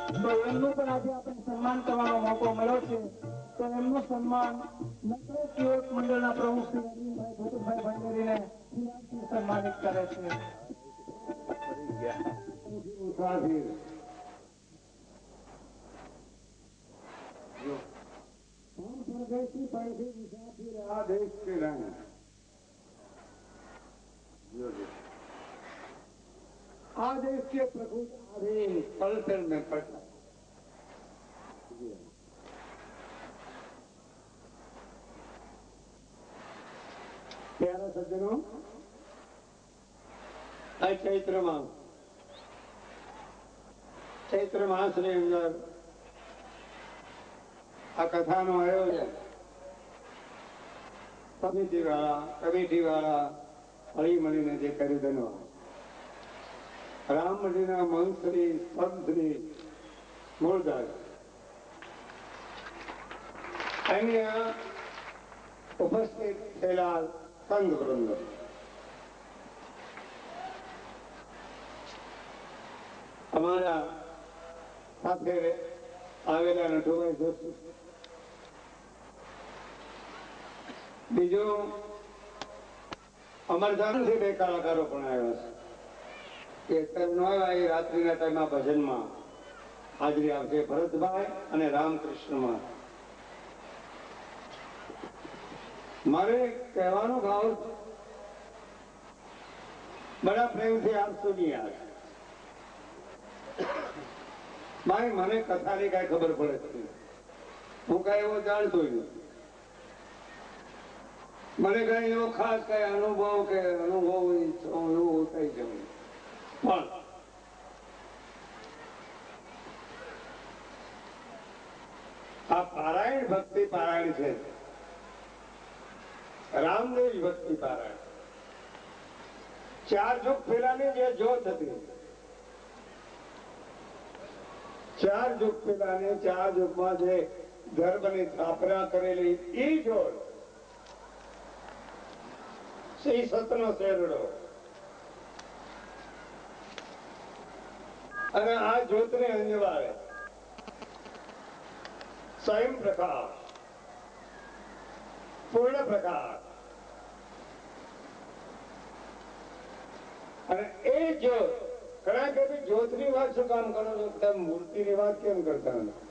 તો એમનું પણ આજે આપણે સન્માન કરવાનો મોકો મળ્યો છે. તો એમનું સન્માન નકરેશ યુવક મંડળના પ્રમુખ શ્રી અરવિંદભાઈ ભૂપતભાઈ ભંડેરીને સન્માનિત કરે છે. हम परदेसी परदेसी मुसाफिर आ देश के रंग आ देश के प्रभु आधीन पलटन में पड़ता प्यारा सज्जनों, આ ચૈત્ર માસની અંદર આ કથાનો આયોજન કમિટી વાળા હળી મળીને જે કરી દેનો રામજીના મંત્રી સંતની મૂળદાસ અહીંયા ઉપસ્થિત થયેલા સંત વૃંદ, અમારા સાથે આવેલા નટુભાઈ જોશી, બીજું અમરધામથી બે કલાકારો પણ આવ્યા છે કે રાત્રિના ટાઈમમાં ભજનમાં હાજરી આપશે, ભરતભાઈ અને રામકૃષ્ણમાં. મારે કહેવાનો ભાવ બડા પ્રેમથી આપ સુની યાર ભાઈ, મને કથાની કઈ ખબર પડે છે, હું કઈ એવો જાણતો નથી, મને કઈ એવો ખાસ કઈ અનુભવ એવું કઈ જવું. પણ આ પારાયણ ભક્તિ પારાયણ છે, રામદેવ ભક્તિ પારાયણ. 4 યુગ પહેલાની જે જોત હતી, 4 યુગ પહેલાની 4 યુગમાં જે ધર્મની સ્થાપના કરેલી એ જોત, શ્રી સતનો શેરડો, અને આ જ્યોતને અંજવાળે સ્વયં પ્રકાશ, પૂર્ણ પ્રકાશ, અને એ જ્યોત ઘણા કે જ્યોતની વાત શું કામ કરો છો, તમે મૂર્તિની વાત કેમ કરતા નથી?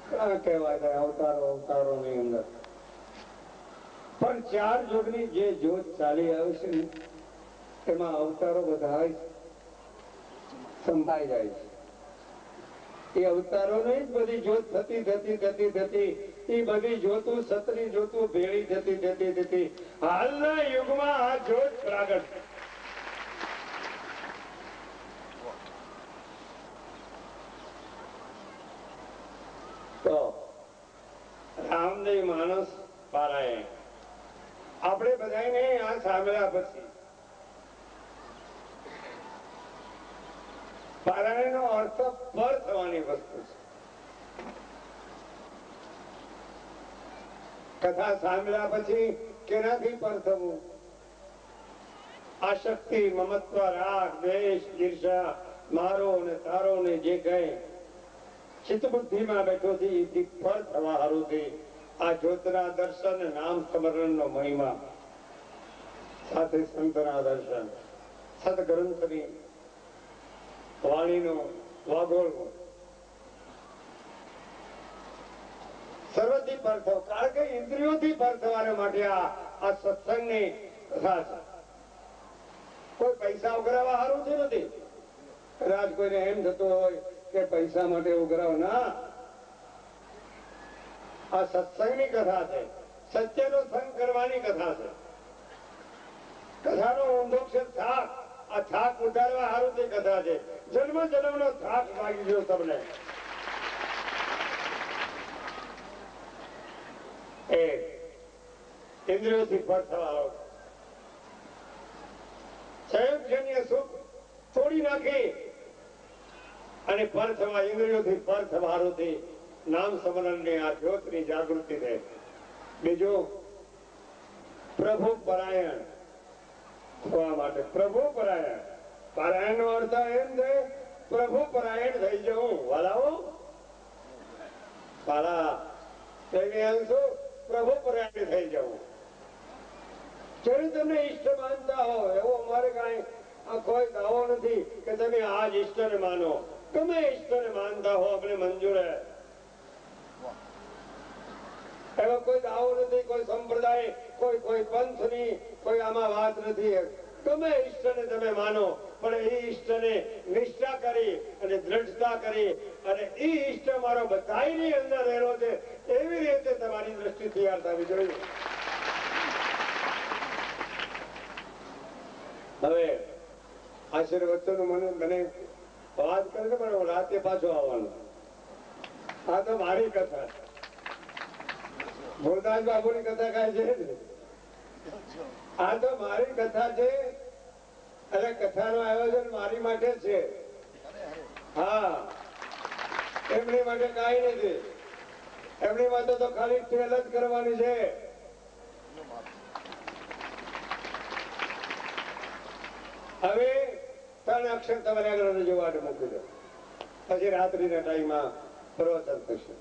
ઘણા કહેવાય છે અવતારો ની અંદર, પણ 4 યુગની જે જ્યોત ચાલી આવે છે ને એમાં અવતારો બધા સંભાઈ જાય છે. એ અવતારો ને જ બધી જ્યોત થતી એ બધી જ્યોતું સતની જ્યોતું ભેળી થતી હાલના યુગમાં આ જ્યોત પ્રાગટ. તો રામદેવ માનસ પારાયણ આપણે બધાને આ સાંભળ્યા પછી પારાયણ નો અર્થ પર થવાની વસ્તુ છે. કથા સાંભળ્યા પછી કેનાથી પર થવું? આશક્તિ, મમત્વ, રાગ, દ્વેષ, ઈર્ષા, મારો ને તારો ને જે કઈ ચિત્તબુદ્ધિમાં બેઠો છે એથી પર થવા હારું થી આ જ્યોતના દર્શન, નામ સ્મરણ નો મહિમા, સાથે સંતના દર્શન, સદગ્રંથની વાણીનો વાગોળવો, સર્વથી પર થવો. કારણ કે ઇન્દ્રિયોથી પર થવાને માટે આ સત્સંગની કથા છે. કોઈ પૈસા ઉઘરાવા હારું છે નથી. કદાચ કોઈને એમ થતું હોય કે પૈસા માટે ઉઘરાવ, ના, આ સત્સંગની કથા છે, સત્યનો સંગ કરવાની કથા છે. કથાનો ઊંધો છે થાક, આ થાક ઉતારવા હારું તે કથા છે. જન્મ જન્મનો થાક લાગી ગયો તમને. એ ઇન્દ્રિયોથી પર થવા સંયોગજન્ય સુખ તોડી નાખી અને પર થવા ઇન્દ્રિયોથી પર થવા હારું થી નામ સ્મરણની આ જ્યોતની જાગૃતિ રહે. બીજું પ્રભુ પરાયણ થવા માટે, પ્રભુ પરાયણ, પારાયણ નો અર્થ એમ છે પ્રભુ પરાયણ થઈ જવું, પાલા તેની અંશો પ્રભુ પરાયણ થઈ જવું. જેને તમને ઈષ્ટ માનતા હો એવો અમારે કઈ કોઈ દાવો નથી કે તમે આ જ ઈષ્ટને માનો. તમે ઈષ્ટને માનતા હો અમને મંજૂર હે. એવો કોઈ દાવો નથી, કોઈ સંપ્રદાય, કોઈ પંથની કોઈ આમાં વાત નથી. તમે ઈષ્ટને તમે માનો, પણ એ ઈષ્ટને નિષ્ઠા કરી અને દ્રઢતા કરી અને એ ઈષ્ટ મારો બધાની અંદર રહેલો છે એવી રીતે તમારી દ્રષ્ટિ તૈયાર થવી જોઈએ. હવે આશીર્વચનો મને વાત કરે છે, પણ રાતે પાછો આવવાનું. આ તો મારી કથા, ભોરદાસ બાબુની કથા કાંઈ છે ને. આ તો મારી કથા છે અને કથાનું આયોજન મારી માટે છે. હા, એમની માટે કાંઈ નથી. એમની માટે તો ખાલી ટેલ જ કરવાની છે. હવે 3 અક્ષર તમારે આગળ રજૂ માટે મૂકી દો, પછી રાત્રિના ટાઈમમાં પ્રવચન થશે.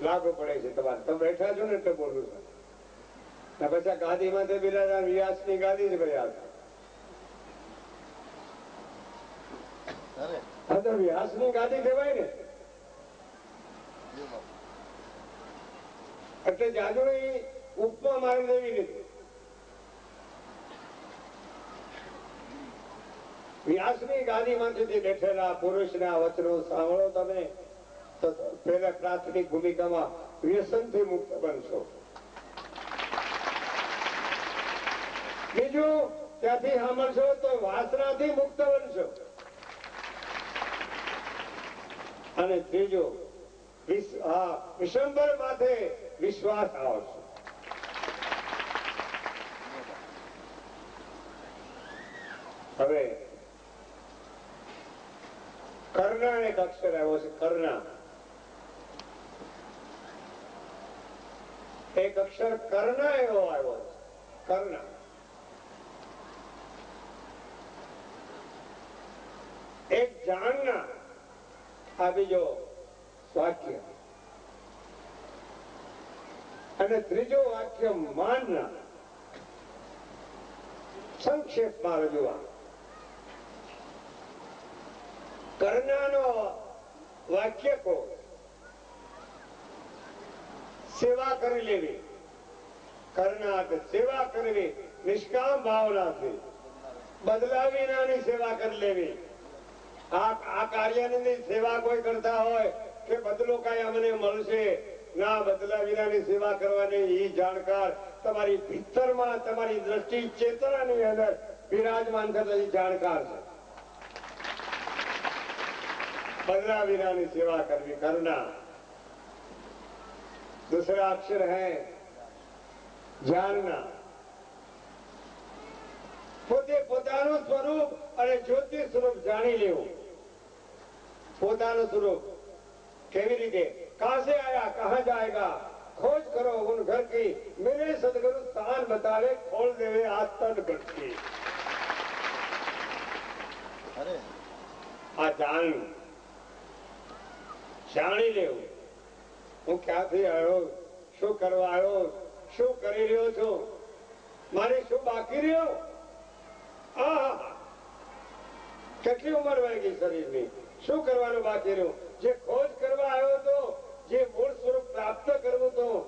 લાગુ પડે છે તમારે. તમે બેઠા છો ને એટલે બોલું છું. પછી ગાદી માંથી બિરાજા વ્યાસની ગાદી જ ગયા હતા. તો વ્યાસની ગાદી કહેવાય ને. એટલે જાજુડી ઉપમા મારી દેવી નથી. વ્યાસની ગાદી માંથી બેઠેલા પુરુષના વચનો સાંભળો તમે તો પહેલા પ્રાથમિક ભૂમિકામાં વ્યસનથી મુક્ત બનશો. બીજું ત્યાંથી સાંભળશો તો વાસનાથી મુક્ત બનશો. અને ત્રીજું વિશંબર માથે વિશ્વાસ આવશે. હવે કર્ણા એક અક્ષર આવ્યો છે. કર્ણા એક અક્ષર કર્ણા એવો આવ્યો છે. કર્ણા એક જાણના, આ બીજો વાક્ય, અને ત્રીજો વાક્ય માનના. સંક્ષેપમાં રજૂઆત. કર્ણાનો વાક્ય કો સેવા કરી લેવી. કર્ણા સેવા કરવી નિષ્કામ ભાવનાથી, બદલા વિનાની સેવા કરી લેવી. આ કાર્યની સેવા કોઈ કરતા હોય કે બદલો કઈ અમને મળશે ના, બદલા વિનાની સેવા કરવાની એ જાણકાર તમારી ભીતરમાં, તમારી દ્રષ્ટિ ચેતનાની અંદર બિરાજમાન થતા જાણકાર છે. बदला विना सेवा करवी करना। दूसरा अक्षर है जानना। પોતે પોતાનું સ્વરૂપ અને જ્યોતિ સ્વરૂપ જાણી લેવું। પોતાનું સ્વરૂપ કેવી રીતે, कहां से आया कहां जाएगा, खोज करो उन घर की, मेरे सदगुरु स्थान बतावे, खोल देवे आतन गति। अरे आ જાણી લેવું, હું ક્યાંથી આવ્યો, શું કરવા આવ્યો, શું કરી રહ્યો છું, મારે શું બાકી રહ્યો। કેટલી ઉંમર વહી ગઈ શરીરની, શું કરવાનું બાકી રહ્યું। જે ખોજ કરવા આવ્યો હતો, જે મૂળ સ્વરૂપ પ્રાપ્ત કરવું હતું,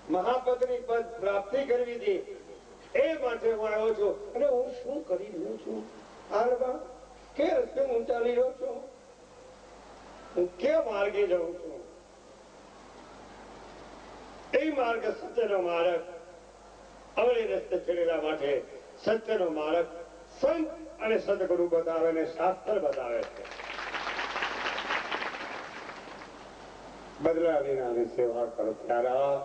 મહાપદની પદ પ્રાપ્તિ કરવી હતી, એ માટે હું આવ્યો છું। અને હું શું કરી રહ્યો છું, હાલમાં કે રસ્તે હું ચાલી રહ્યો છું, હું કે માર્ગે જાઉં છું। એ માર્ગ સત્યનો માર્ગ, અવળી રસ્તે ચડેલા માટે સત્યનો માર્ગ સંત અને સદગુરુ બતાવે ને શાસ્ત્ર બતાવે છે। બદલા વિનાની સેવા કરો પ્યારા,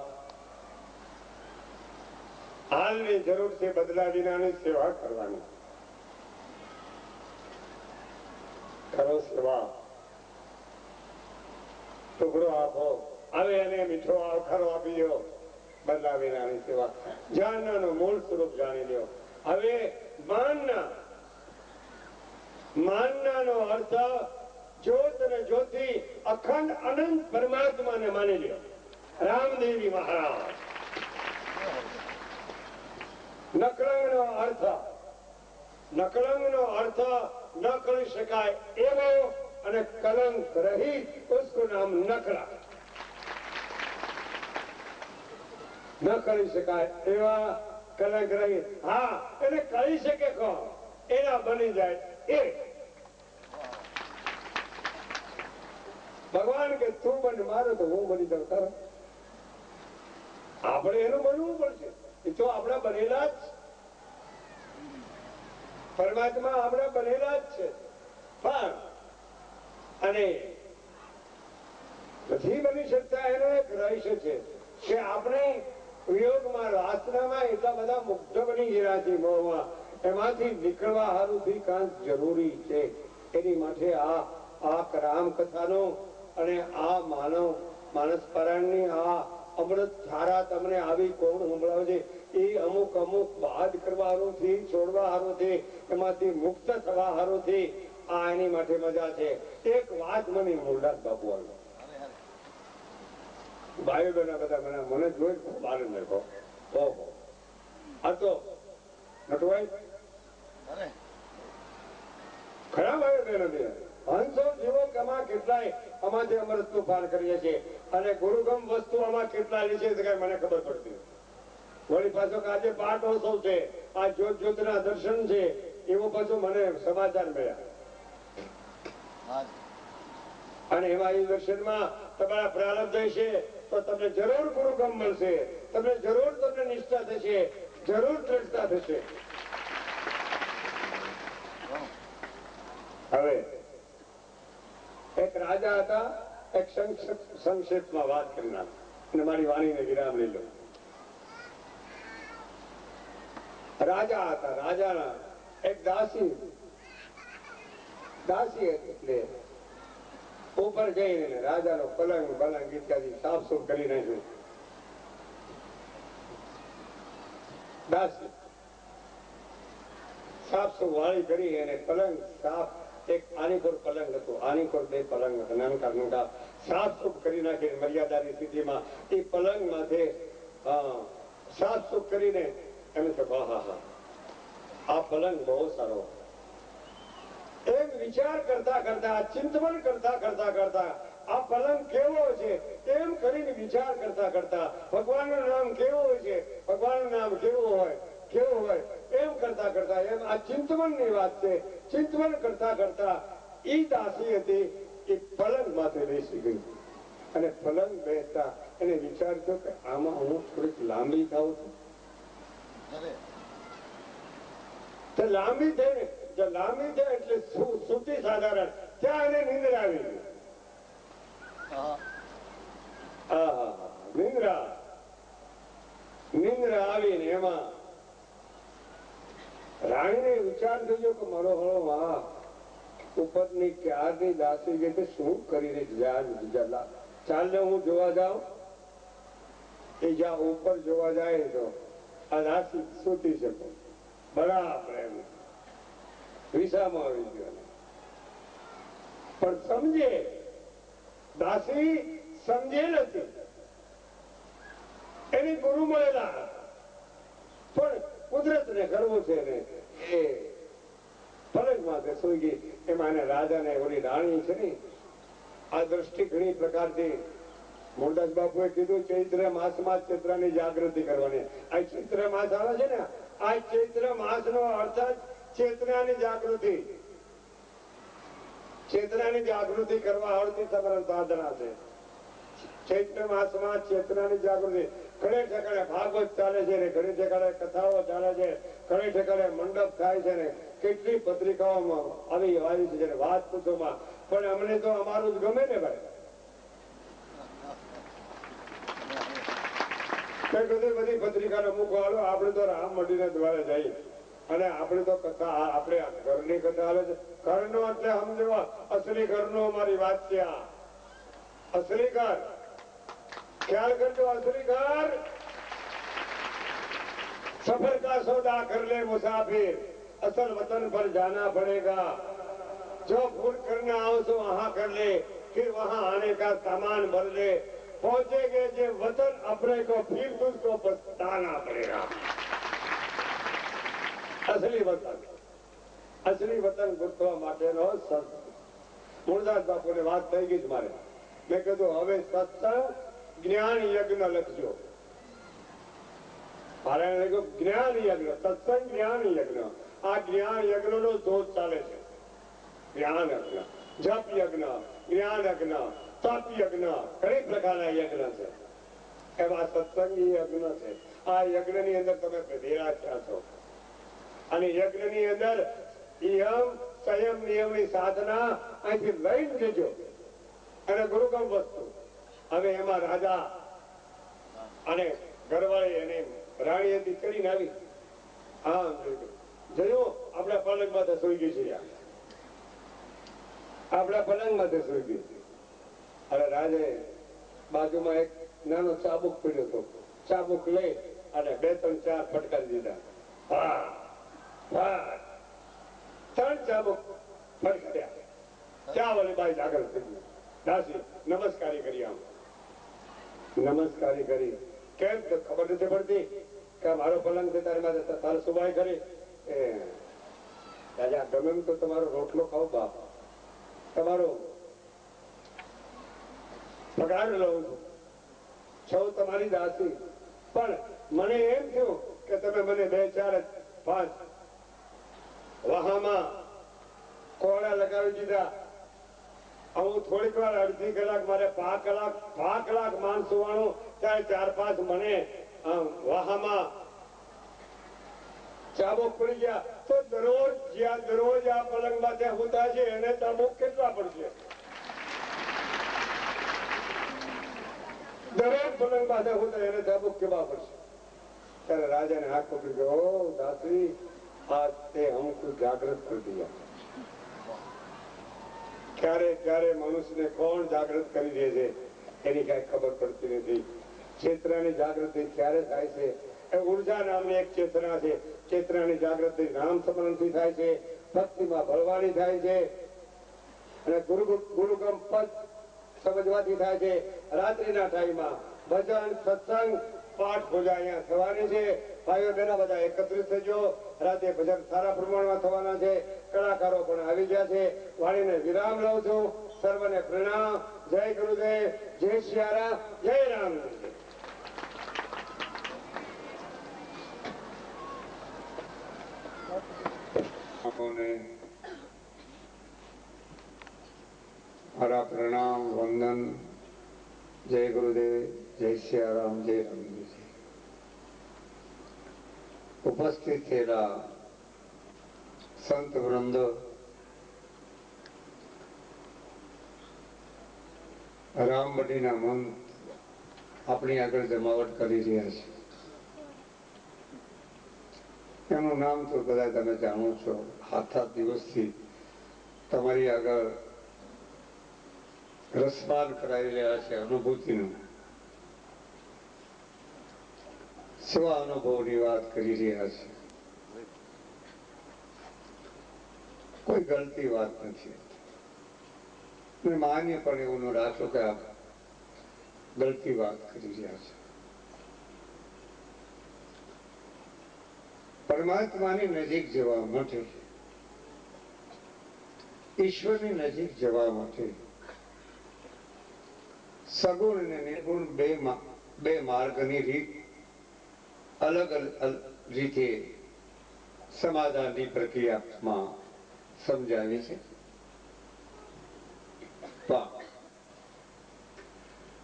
હાલની જરૂર છે બદલા વિનાની સેવા કરવાની। કરો સેવા, ટુકડો આપો, આવે એને મીઠો આવખારો આપી દો। બદલા વિનાની સેવા, જાણનાનું મૂળ સ્વરૂપ જાણી લો। હવે માનના નો અર્થ જ્યોત અને જ્યોતિ અખંડ અનંત પરમાત્માને માની લ્યો. રામદેવજી મહારાજ. નકળંગ નો અર્થ ન કરી શકાય એવો અને કલંક રહિત, उसको નામ નકળા. ન કરી શકાય એવા કલંક રહિત. હા, એને કહી શકે કોણ? એના બની જાય એ. ભગવાન કે તું બને મારો તો હું બની જાઉં તારો. આપણે એનું બનવું પડશે. એ તો આપણા બનેલા જ, પરમાત્મા આપણા બનેલા જ છે. પણ અને નથી બની શકતા એનો એક રહસ્ય છે કે આપણે વિયોગમાં, વાસનામાં એટલા બધા મુગ્ધ બની ગયા છે મોહમાં. એમાંથી નીકળવા હારુંથી કાંઈક જરૂરી છે. એની માટે આ રામ કથાનો અને આ માનસ પારાયણની આ અમૃત ધારા તમને આવી કોણ સંભળાવે છે? એ અમુક બાદ કરવા હારુંથી, છોડવા હારુંથી, એમાંથી મુક્ત થવા હારુંથી આ એની માટે મજા છે. એક વાત મને મુરદાસ બાપુ આવ્યો, ભાઈઓ બહેનો બધા મને જોઈ ખૂબ આનંદ આવ્યો. ઓહો, આ તો નટવાઈ ખરા ભાઈઓ બહેનો હંસો જીવો આમાં કેટલાય આમાંથી અમૃતનું પાન કરીએ છીએ અને ગુરુગમ વસ્તુ આમાં કેટલા લે છે મને ખબર પડતી. વળી પાછો આજે પાઠ ઉત્સવ છે, આ જ્યોતના દર્શન છે, એવો પાછો મને સમાચાર મળ્યા. અને એમાં એ દર્શનમાં તમારા પ્રારબ્ધ છે તો તમને જરૂર ગુરુગમ મળશે, તમને જરૂર તમને નિષ્ઠા થશે, જરૂર દ્રઢતા થશે. હવે એક રાજા હતા, એક સંક્ષેપમાં વાત કરી નાખ અને મારી વાણીને વિરામ લઈ લો. રાજા હતા, રાજાના એક દાસી એટલે ઉપર જઈને રાજાનો પલંગ બલંગ ઇત્યાદિ સાફ સુફ કરી નાખ્યું. દાસી સાફ સુફ વાળી કરી અને પલંગ સાફ, એક આની પર પલંગ હતું, આની પર બે પલંગ હતા, નાનકા સાફ સુફ કરી નાખી મર્યાદાની સ્થિતિમાં એ પલંગ માથે સાફ સુફ કરીને એમ તો હા આ પલંગ બહુ સારો. એમ વિચાર કરતા ચિંતન કરતા આ પલંગ કેવો છે એમ કરીને વિચાર કરતા ભગવાનનું નામ કેવું હોય છે, ભગવાનનું નામ કેવું હોય એમ કરતા એમ આ ચિંતવનની વાત છે. ચિંતવન કરતા ઈ દાસી હતી એ પલંગ માથે બેસી ગઈ અને પલંગ બેસતા એને વિચાર થયો કે આમાં હું થોડીક લાંબી થાઉં છું. લાંબી થાય એટલે સૂતી સાધારણ, ત્યાં એને નિંદ્રા આવી ગઈ. નિંદ્રા આવીને એમાં રાણીને વિચાર થયો કે મારો હળો ઉપરની ક્યારની દાસી ગઈ કે શું કરીને ચાલ હું જોવા જાઉં. એ જ્યાં ઉપર જોવા જાય તો આ દાસી સૂતી શકો બરાબર એમ વિસામાં આવી ગયો. પણ સમજે દાસી સમજે નથી, એની ગુરુ મળેલા પણ કુદરત ને કરવું છે ને એ પલંગ માથે સુઈ ગઈ. એમાં એને રાજાને ઓલી રાણી છે ને આ દ્રષ્ટિ ઘણી પ્રકારથી મોરદાસ બાપુએ કીધું ચૈત્ર માસમાં ચૈત્રની જાગૃતિ કરવાની. આ ચૈત્ર માસ આવે છે ને, આ ચૈત્ર માસ નો અર્થ ચેતનાની જાગૃતિ. ચેતનાની જાગૃતિ કરવા આવતી તમારા સાધના છે. ચૈત્ર માસમાં ચેતનાની જાગૃતિ. ઘણે ઠેકાણે ભાગવત ચાલે છે ને, ઘણી ઠેકાણે કથાઓ ચાલે છે, ઘણી ઠેકાણે મંડપ થાય છે ને, કેટલી પત્રિકાઓમાં આવી છે જેને વાત પૂછોમાં. પણ અમને તો અમારું જ ગમે ને ભાઈ. બધી પત્રિકાનો મૂકો હાલો, આપણે તો રામ મંદિર દ્વારા જઈએ અને આપણે તો કથા, આપણે ઘરની કથા આવે છે. ઘરનો એટલે સમજવા અસલી ઘરનો અમારી વાત છે. આ અસલી ઘર ખ્યાલ કરજો, અસલી ઘર सफर का सौदा कर ले मुसाफिर, असल वतन पर जाना पड़ेगा। जो फूल करना हो तो वहां कर ले, फिर वहां आने का सामान भर ले। पहुंचेगे जे वतन अपने को, फिर तुझको पछताना पड़ेगा। असली वतन ગુંથવા માટેનો સંત. મૂળદાસ બાપુને વાત થઈ ગઈ મારે. મેં કીધું હવે સત્સંગ જ્ઞાન યજ્ઞ લખજો. પારાયણ લખ્યું જ્ઞાન યજ્ઞ, સત્સંગ જ્ઞાન યજ્ઞ. આ જ્ઞાન યજ્ઞનો ધોધ ચાલે છે. જ્ઞાન યજ્ઞ, જપ યજ્ઞ, જ્ઞાન યજ્ઞ, તપ યજ્ઞ, ઘણી પ્રકારના યજ્ઞ છે. એવા સત્સંગી યજ્ઞ છે. આ યજ્ઞની અંદર તમે પધેરા થયા છો. અને યજ્ઞની અંદર નિયમ સંયમ નિયમની સાધના અહીંથી લઈને જજો. અને ગુરુકમ વસ્તુ. હવે એમાં રાજા અને ઘરવાળી અને રાણી હતી કરીને આવી. હા જોયું, આપણા પલંગ માથે સુઈ ગઈ છે. આપણા પલંગ માથે સુઈ ગઈ. અને રાજે બાજુમાં એક નાનો ચાબુક પડ્યો હતો. ચાબુક લઈ અને 2-3 ચાર ફટકારી દીધા. હા 3 ચાબુક ફટકાર્યા. ચા વાળી બાઈ જાગૃત થઈ ગઈ. દાસી નમસ્કારી કરી. આમ નમસ્કારી કરી. કેમ ખબર નથી પડતી કે મારો પલંગ છે તારી માથે તારે સુવાય કરી. એ રાજા ગમે તો તમારો રોટલો ખાઓ બાપ, તમારો પગાર લઉં છું, તમારી દાસી. પણ મને એમ થયું કે તમે મને 2-4-5 વહામાં કોળા લગાવી દીધા. હું થોડીક વાર અડધી કલાક, મારે 5 કલાક માન સુવાનું, ત્યારે 4-5 મને વહામાં ચાબુક પડી ગયા. તો દરરોજ આ પલંગમાં ત્યાં હોતા છે એને ચાબુક કેટલા પડશે? દરેક પલંગ પાસે હોતા એને ચાબુક કેવા પડશે? ત્યારે રાજાને હાથ પકડી ગયો, દાસી आज से हमको जागृत कर दिया. ક્યારે મનુષ્યને કોણ જાગૃત કરી દે છે એની કઈ ખબર પડતી નથી. ચેતનાની જાગૃતિ ક્યારે થાય છે? એ ઉર્જા નામની એક ચેતના છે. ચેતનાની જાગૃતિ નામ સ્મરણથી થાય છે, ભક્તિમાં ભળવાની થાય છે, અને ગુરુગમ પદ સમજવાથી થાય છે. રાત્રિના ટાઈમમાં ભજન સત્સંગ પાઠ પૂજા અહીંયા થવાની છે. ભાઈઓ બહેનો બધા એકત્રિત થજો. રાતે ભજન સારા પ્રમાણમાં થવાના છે. કલાકારો પણ આવી ગયા છે. વાણીને વિરામ લઉં છું. સર્વને પ્રણામ. જય ગુરુદેવ, જય સિયારામ, જય રામ. મારા પ્રણામ વંદન. જય ગુરુદેવ, જય સિયારામ, જય રામજી. ઉપસ્થિત થયેલા સંત વૃંદ, રામબડીના મંત આપણી આગળ જમાવટ કરી રહ્યા છે. એનું નામ તો બધા તમે જાણો છો. 7 દિવસથી તમારી આગળ રસપાન કરાવી રહ્યા છે. અનુભૂતિનું સ્વ અનુભવની વાત કરી રહ્યા છે. કોઈ ગલતી વાત નથી. માન્ય પણ એવું ન રાખો કે આપ ગલતી વાત કરી રહ્યા છે. પરમાત્માની નજીક જવા માટે, ઈશ્વરની નજીક જવા માટે સગુણ અને નિર્ગુણ બે માર્ગની રીત અલગ રીતે સમાધાનની પ્રક્રિયામાં સમજાવી છે.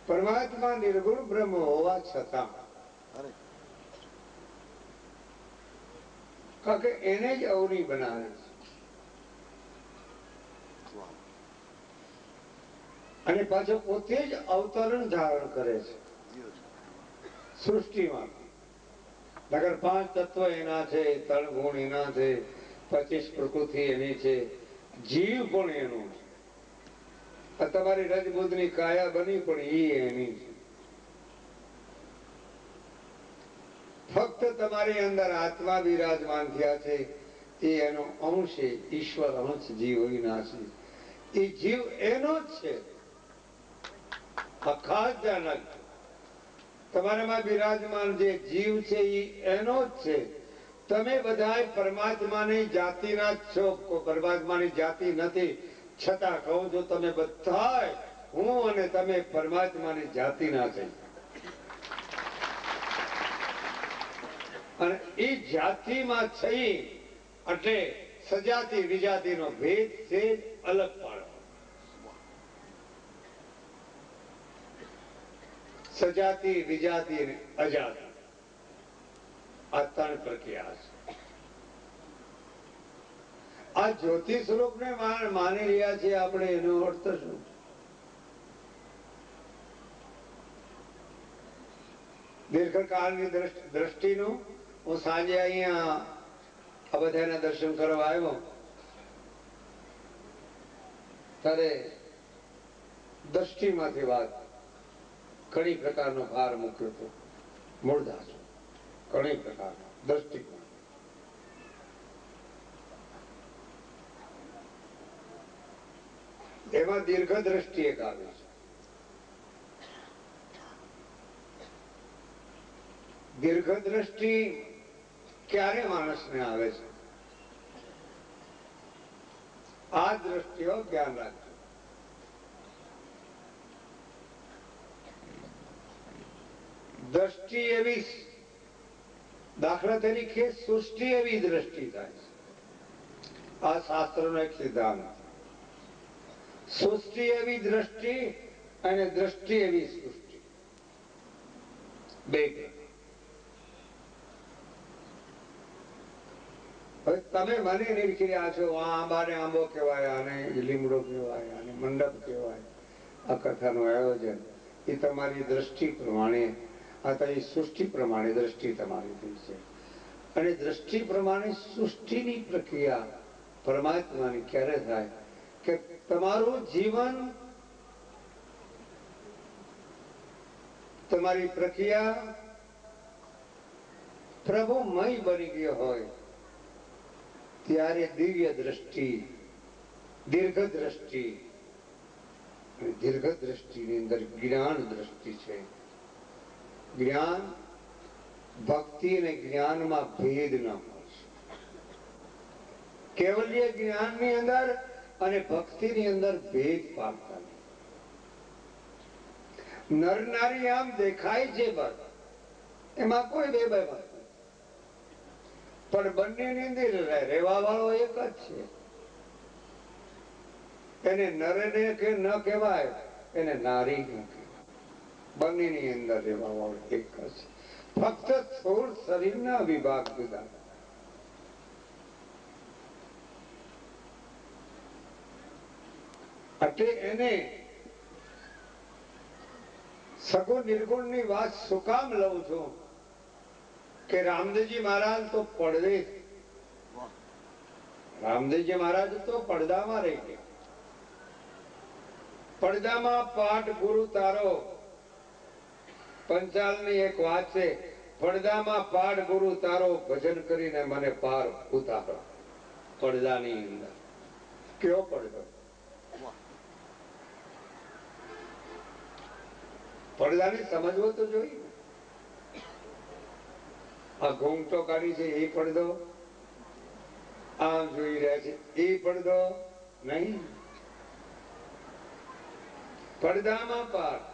પરમાત્મા નિર્ગુણ બ્રહ્મ હોવા છતાં, કારણ કે એને જ અવની બનાવે છે અને પાછો પોતે જ અવતરણ ધારણ કરે છે સૃષ્ટિમાં. નગર 5 તત્વ એના છે, 3 ગુણ એના છે, 25 પ્રકૃતિ એની છે, જીવ પણ એનો છે. તમારી રજબુદ્ધની કાયા બની પણ એ એની છે. ફક્ત તમારી અંદર આત્મા બિરાજમાન થયા છે, એ એનો અંશ છે. ઈશ્વર અંશ જીવ વિનાશી, એ જીવ એનો જ છે. આ ખાસ ધ્યાન રાખજો. તમારામાં બિરાજમાન જે જીવ છે એ એનો જ છે. તમે બધા પરમાત્માની જાતિના જ છો. પરમાત્માની જાતિ નથી, છતાં કહું છું તમે બધા હું અને તમે પરમાત્માની જાતિના છે. અને એ જાતિમાં થઈ એટલે સજાતિ વિજાતિનો ભેદ છે, અલગ પાડો. સજાતિ વિજાતિ અને અજાતિ, આ ત્રણ પ્રક્રિયા છે. આ જ્યોતિ સ્વરૂપને માની રહ્યા છીએ આપણે, એનો અર્થ શું? દીર્ઘકાળની દ્રષ્ટિનું હું સાંજે અહીંયા આ બધાના દર્શન કરવા આવ્યો ત્યારે દ્રષ્ટિમાંથી વાત ઘણી પ્રકારનો ભાર મૂક્યો હતો. મૂળદાસ ઘણી પ્રકારનો દ્રષ્ટિકોણ. એમાં દીર્ઘ દ્રષ્ટિ એક આવે છે. દીર્ઘ દ્રષ્ટિ ક્યારે માણસને આવે છે? આ દ્રષ્ટિઓ જ્ઞાન રાખજો. દ્રષ્ટિ એવી, દાખલા તરીકે સૃષ્ટિ એવી દ્રષ્ટિ થાય છે. આ શાસ્ત્રનો એક સિદ્ધાંત. સૃષ્ટિ એવી દ્રષ્ટિ અને દ્રષ્ટિ એવી સૃષ્ટિ, બે. તમે મને નિરીખી રહ્યા છો, આ આંબાને આંબો કહેવાય, આને લીમડો કહેવાય, આને મંડપ કહેવાય. આ કથાનું આયોજન એ તમારી દ્રષ્ટિ પ્રમાણે, આ તો સૃષ્ટિ પ્રમાણે દ્રષ્ટિ તમારી થઈ છે. અને દ્રષ્ટિ પ્રમાણે સૃષ્ટિની પ્રક્રિયા પરમાત્માની ક્યારે થાય કે તમારું જીવન, તમારી પ્રક્રિયા પ્રભુમય બની ગયો હોય ત્યારે દિવ્ય દ્રષ્ટિ, દીર્ઘ દ્રષ્ટિ. દીર્ઘ દ્રષ્ટિની અંદર જ્ઞાન દ્રષ્ટિ છે. જ્ઞાન, ભક્તિ અને જ્ઞાનમાં ભેદ ન હોય. કેવલ્ય જ્ઞાનની અંદર અને ભક્તિની અંદર ભેદ પામતા નહીં. નર નારી આમ દેખાય છે, બસ એમાં કોઈ બે બે વાત, પણ બંનેની અંદર રહેવા વાળો એક જ છે. એને નરને કે ન કહેવાય, એને નારી ન કહેવાય. બંનેની અંદર રહેવા વાળો એક જ છે. ફક્ત સ્થૂળ શરીરના વિભાગ જુદા. એટલે એને સગુણ નિર્ગુણ ની વાત શું કામ લઉં છું કે રામદેવજી મહારાજ તો પડદે, રામદેવજી મહારાજ તો પડદામાં રહી ગયા. પડદામાં પાઠ ગુરુ તારો, પંચાલની એક વાત છે, પડદામાં પાઠ ગુરુ તારો, ભજન કરીને મને પાર ઉતારો. પડદાની અંદર કયો પડદો? પડદાને સમજવો તો જોઈએ. આ ઘૂંઘટો કાઢી છે એ પડદો, આમ જોઈ રહ્યા છે એ પડદો નહીં. પડદામાં પાઠ.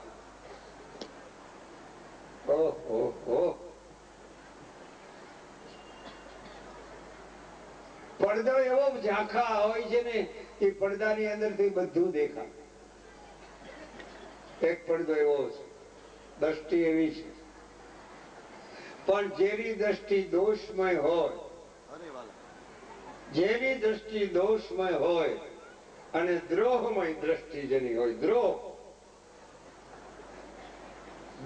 પડદો એવો ઝાંખા હોય છે ને, એ પડદાની અંદરથી બધું દેખાય. એક પડદો એવો છે, દ્રષ્ટિ એવી છે. પણ જેની દ્રષ્ટિ દોષમય હોય, જેની દ્રષ્ટિ દોષમય હોય અને દ્રોહમય દ્રષ્ટિ જેની હોય, દ્રોહ,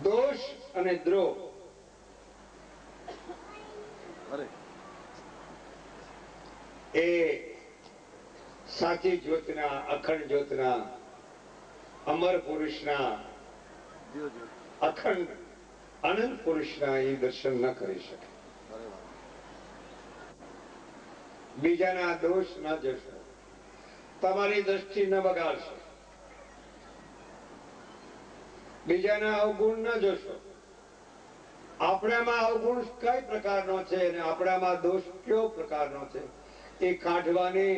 દોષ અને દ્રોહ, એ સાચી જ્યોતના, અખંડ જ્યોતના, અમર પુરુષના, અખંડ અનંત પુરુષના એ દર્શન ન કરી શકે. બીજાના દોષ ન જશો, તમારી દ્રષ્ટિ ન બગાડશો, બીજાના અવગુણ ન જોશો. આપણામાં અવગુણ કઈ પ્રકારનો છે અને આપણામાં દોષ કયો પ્રકારનો છે એ કાઢવાની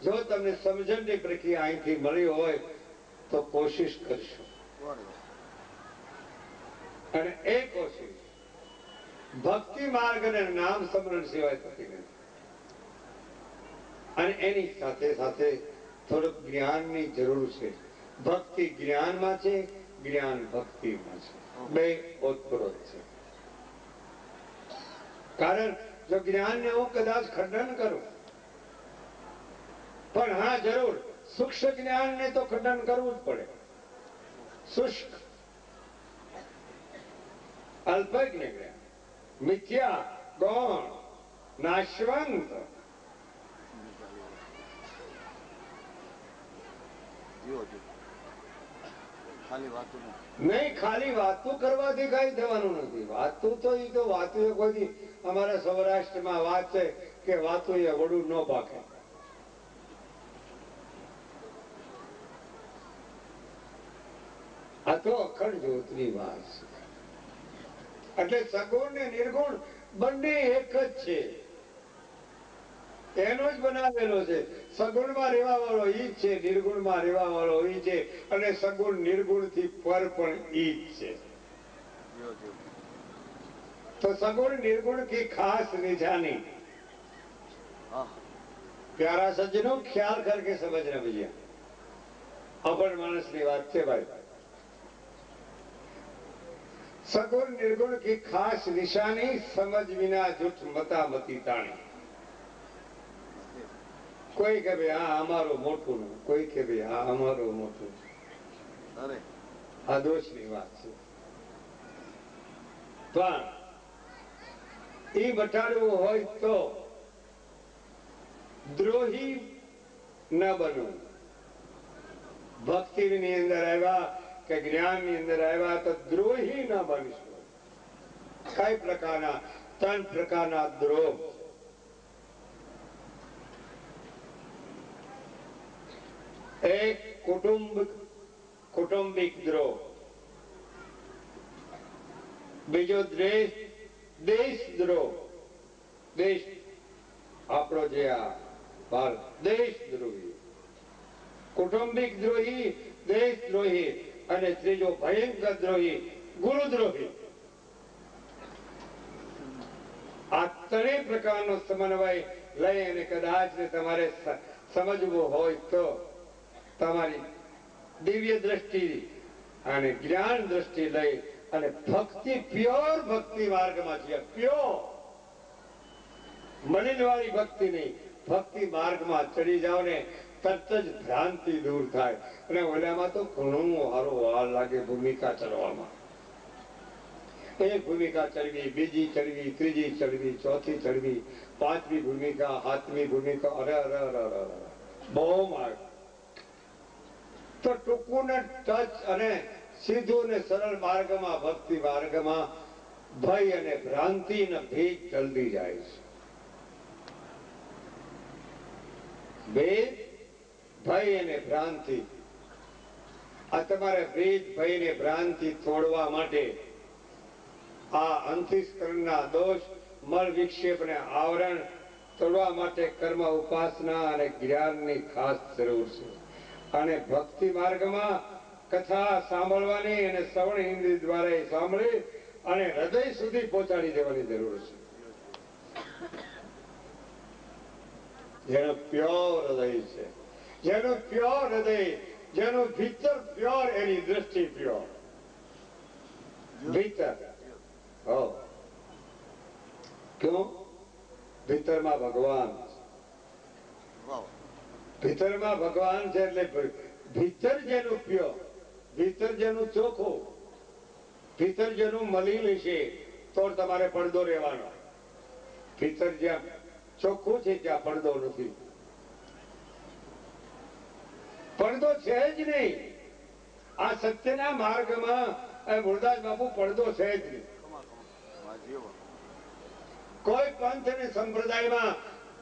જો તમને સમજણની પ્રક્રિયા અહીંથી મળી હોય તો કોશિશ કરશો. અને એ કોશિશ ભક્તિ માર્ગ અને નામ સ્મરણ સિવાય થતી નથી. અને એની સાથે સાથે થોડુંક જ્ઞાનની જરૂર છે. ભક્તિ જ્ઞાનમાં છે, જ્ઞાન ભક્તિમાં છે, બે ઓતપ્રોત છે. કારણ જો જ્ઞાનને હું કદાચ ખંડન કરું, પણ હા જરૂર સૂક્ષ્મ જ્ઞાનને તો ખંડન કરવું જ પડે. શુષ્ક અલ્પજ્ઞ જ્ઞાન, મિથ્યા, ગૌણ, નાશવંત, નહીં ખાલી વાતું કરવાથી કઈ થવાનું નથી. વાતું તો એ તો વાતું કોઈ અમારા સૌરાષ્ટ્રમાં વાત છે કે વાતું એ વડું ન પાકે. આ તો અખંડ જ્યોતની વાત છે. એટલે સગુણ ને નિર્ગુણ બંને એક જ છે, એનો જ બનાવેલો છે. સગુણમાં રહેવા વાળો ઈ જ છે, નિર્ગુણમાં રહેવા વાળો ઈ છે, અને સગુણ નિર્ગુણ થી પર પણ ઈ જ છે. તો સગુણ નિર્ગुण की खास निशानी प्यारा सज्जनों ख्याल करके समझना भैया. अपर मानस की बात है भाई. सगुण निर्गुण की खास निशानी समझ विना जुठ मता मती ताणी. કોઈ કે ભાઈ આ અમારું મોટું, કોઈ કે ભાઈ આ અમારું મોટું. આ દોષની વાત છે. પણ એ બટાડવું હોય તો દ્રોહી ન બનવું. ભક્તિની અંદર આવ્યા કે જ્ઞાનની અંદર આવ્યા તો દ્રોહી ન બનશો. કઈ પ્રકારના? ત્રણ પ્રકારના દ્રોહ. એક કુટુંબિક દ્રોહ, બીજો દેશદ્રોહ. દેશ આપણો જે આ ભારત, દેશદ્રોહી, કુટુંબિક દ્રોહી, દેશદ્રોહી, અને ત્રીજો ભયંકર દ્રોહી, ગુરુદ્રોહી. આ ત્રણેય પ્રકારનો સમન્વય લઈ અને કદાચ તમારે સમજવું હોય તો તમારી દિવ્ય દ્રષ્ટિ અને જ્ઞાન દ્રષ્ટિ લઈ અને ભક્તિ પ્યોર ભક્તિ માર્ગમાં છે. પ્યોર મલિન વાળી ભક્તિ નહીં, ભક્તિ માર્ગમાં ચડી જાઓ ને તરત જ ભ્રાંતિ દૂર થાય. અને ઓલામાં તો ઘણું સારું વાર લાગે ભૂમિકા ચડવામાં. એક ભૂમિકા ચડવી, બીજી ચડવી, ત્રીજી ચડવી, ચોથી ચડવી, પાંચમી ભૂમિકા, સાતમી ભૂમિકા, અરે અરે અરે અરે બહુ માર્ગ. તો ટૂંકું ને ટચ અને સીધું ને સરળ માર્ગમાં, ભક્તિ માર્ગમાં ભય અને ભ્રાંતિ ને ભેદ જલ્દી જાય છે. ભેદ, ભય અને ભ્રાંતિ. આ તમારે ભેદ, ભય ને ભ્રાંતિ તોડવા માટે આ અંતઃકરણના દોષ, મળ વિક્ષેપ અને આવરણ તોડવા માટે કર્મ, ઉપાસના અને જ્ઞાનની ખાસ જરૂર છે. અને ભક્તિ માર્ગમાં કથા સાંભળવાની અને શ્રવણ ઇન્દ્રિય દ્વારા સાંભળી અને હૃદય સુધી પહોંચાડી દેવાની જરૂર છે. જેનું પ્યોર હૃદય છે, જેનું પ્યોર હૃદય, જેનું ભીતર પ્યોર, એની દ્રષ્ટિ પ્યોર. ભીતર ક્યું? ભીતરમાં ભગવાન, ભીતરમાં ભગવાન છે. એટલે ભીતર જેનું પ્યોર, ભીતર જેનું ચોખ્ખું, ભીતર જેનું મલિન છે તો તમારે પડદો રહેવાનો. ભીતર જ્યાં ચોખ્ખું છે ત્યાં પડદો નથી. પડદો છે જ નહીં. આ સત્યના માર્ગમાં મુરદાસ બાપુ પડદો છે જ નહીં. કોઈ પંથ અને સંપ્રદાયમાં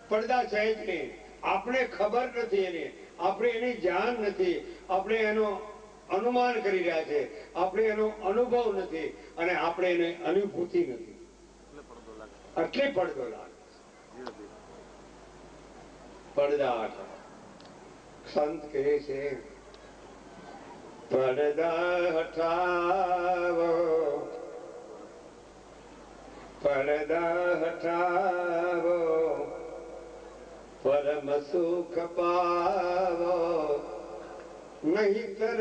પડદા છે જ નહીં. આપણે ખબર નથી એની, આપણે એની જાણ નથી, આપણે એનો અનુમાન કરી રહ્યા છે, આપણે એનો અનુભવ નથી અને આપણે એની અનુભૂતિ નથી. આટલી પડદો લાગે. પડદા સંત કહે છે પડદા હટાવો, પડદા હટાવો, પરમ સુખ પાવો, નહીતર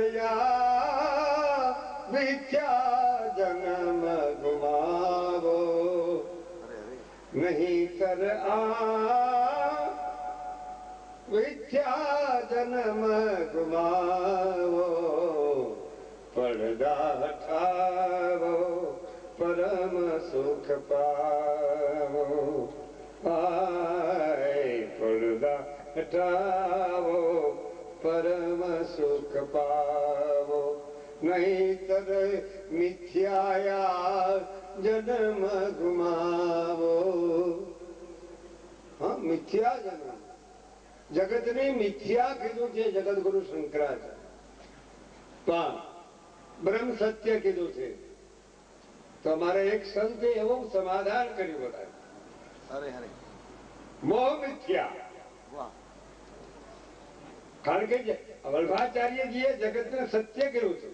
મિથ્યા જન્મ ગુમાવો, નહીતર મિથ્યા જન્મ ગુમાવો, પડદા હટાવો, પરમ સુખ પાવો. પડદા હટાવો, પરમ સુખ પાવો, નહીતર મિથ્યાયા જન્મ ગુમાવો. હા, મિથ્યા જન્મ. જગતને મિથ્યા કીધું છે જગત ગુરુ શંકરાચાર્ય, પણ બ્રહ્મ સત્ય કીધું છે. તમારે એક સંતે એવું સમાધાન કર્યું બધા, મોહ મિથ્યા. કારણ કે વલ્ભાચાર્યજીએ જગતને સત્ય કર્યું છે,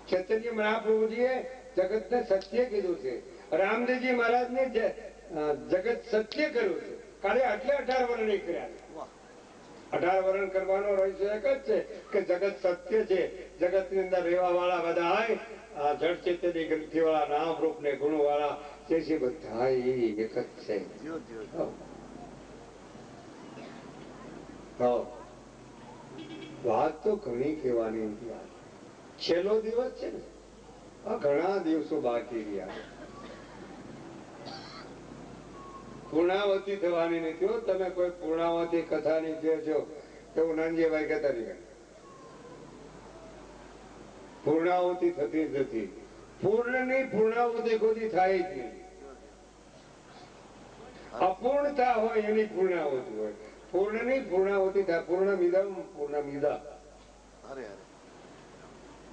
ચૈતન્ય મહાપ્રભુજીએ જગતને સત્ય કીધું છે, રામદેવજી મહારાજને જગત સત્ય કર્યું છે. કાલે આટલે 18 વર્ણ કર્યા છે. 18 વર્ણ કરવાનો રહસ્ય એક જ છે કે જગત સત્ય છે. જગત ની અંદર રહેવા વાળા બધા જળ ચેતની ગ્રંથિ વાળા, નામ રૂપ ને ગુણ વાળા જે છે બધા એક જ છે. વાત તો ઘણી કહેવાની હતી. છેલ્લો દિવસ છે ને, ઘણા દિવસો બાકી રહ્યા. પૂર્ણાવતી થવાની નથી હો. તમે કોઈ પૂર્ણાવતી કથાની જે છો એવું નાનજીભાઈ કહેતા નહીં. પૂર્ણાવતી થતી જ નથી. પૂર્ણની પૂર્ણાવતી કોઈ થાય જ નહીં. અપૂર્ણતા હોય એની પૂર્ણાવતી હોય. પૂર્ણની પૂર્ણાવતી થાય. પૂર્ણમિદમ પૂર્ણમિદા. અરે અરે,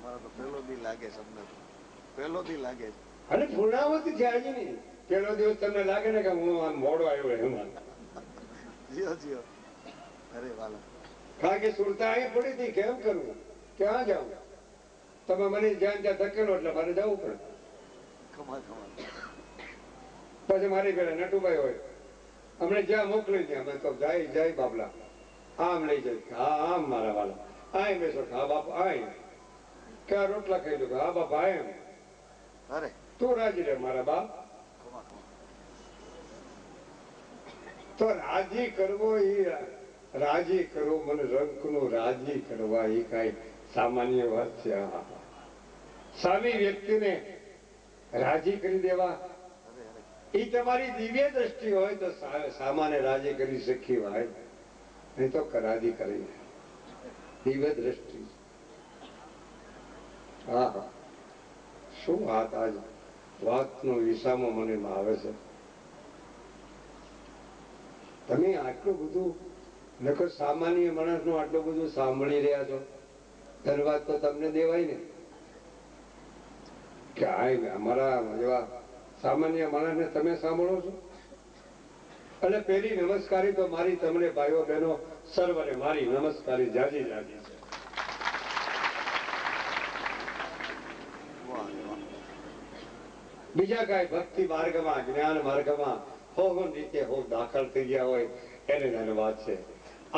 મારો તો પહેલો દી લાગે તમને, પહેલો દી લાગે. અને પૂર્ણાવતી થાય જ નહીં. પેલો દિવસ તમને લાગે ને કે હું આમ મોડો આવ્યો એમાં. જીઓ જીઓ. અરે વાલા, કારણ કે સુરતા અહીં પડી હતી. કેમ કરવું, ક્યાં જાવ? તમે મને જ્યાં ત્યાં ધકેલો એટલે મારે જવું પડે. પછી મારી પેલા નટુભાઈ હોય, અમને જ્યાં મોકલી ત્યાં મેં તો જાય જાય બાબલા, આમ લઈ જાય. હા આમ મારા વાલા, આય બેસો. હા બાપ આય. ક્યાં રોટલા ખાઈ લો? હા બાપ આય. અરે તું રાજી રે મારા બાપ. તો રાજી કરવો એ રાજી કરવો, મને રંગનું રાજી કરવા એ કઈ સામાન્ય વાત છે? સામી વ્યક્તિને રાજી કરી દેવા એ તમારી દિવ્ય દ્રષ્ટિ હોય તો સામાન્ય રાજી કરી શકી હોય, નહીં તો રાજી કરી દિવ્ય દ્રષ્ટિ. હા હા, શું વાત આજ વાતનો વિસામો મને આવે છે. તમે આટલું બધું નકર સામાન્ય માણસનું આટલું બધું સાંભળી રહ્યા છો, ધન્યવાદ તો તમને દેવાય ને. કે અમારા જેવા સામાન્ય માણસને તમે સાંભળો છો. અને પેલી નમસ્કારી તો મારી તમને ભાઈઓ બહેનો સર્વને મારી નમસ્કારી જાજી જાજી છે. બીજા કઈ ભક્તિ માર્ગમાં, જ્ઞાન માર્ગમાં હો રીતે હો દાખલ થઈ ગયા હોય એને ધન્યવાદ છે.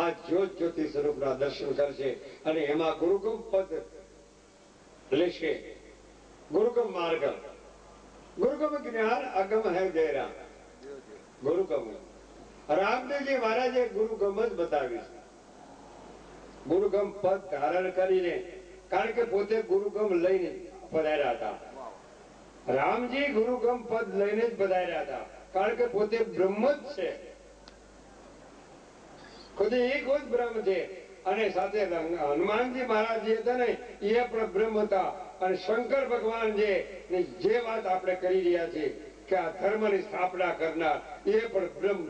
આ જ્યોત જ્યોતિ સ્વરૂપના દર્શન કરશે અને એમાં ગુરુગમ પદ લેશે. ગુરુગમ માર્ગ, ગુરુગમ જ્ઞાન અગમ હે ગેરા. ગુરુગમ રામદેવજી મહારાજે ગુરુગમ જ બતાવી. ગુરુગમ પદ ધારણ કરીને, કારણ કે પોતે ગુરુગમ લઈને પધાર્યા હતા. રામજી ગુરુગમ પદ લઈને જ પધાર્યા હતા, કારણ કે પોતે બ્રહ્મ જ છે. ખુદ એક જ બ્રહ્મ છે. અને સાથે હનુમાનજી મહારાજ જે હતા ને એ પણ બ્રહ્મ હતા. અને શંકર ભગવાન જે વાત આપણે કરી રહ્યા છીએ કે આ ધર્મની સ્થાપના કરનાર એ પણ બ્રહ્મ.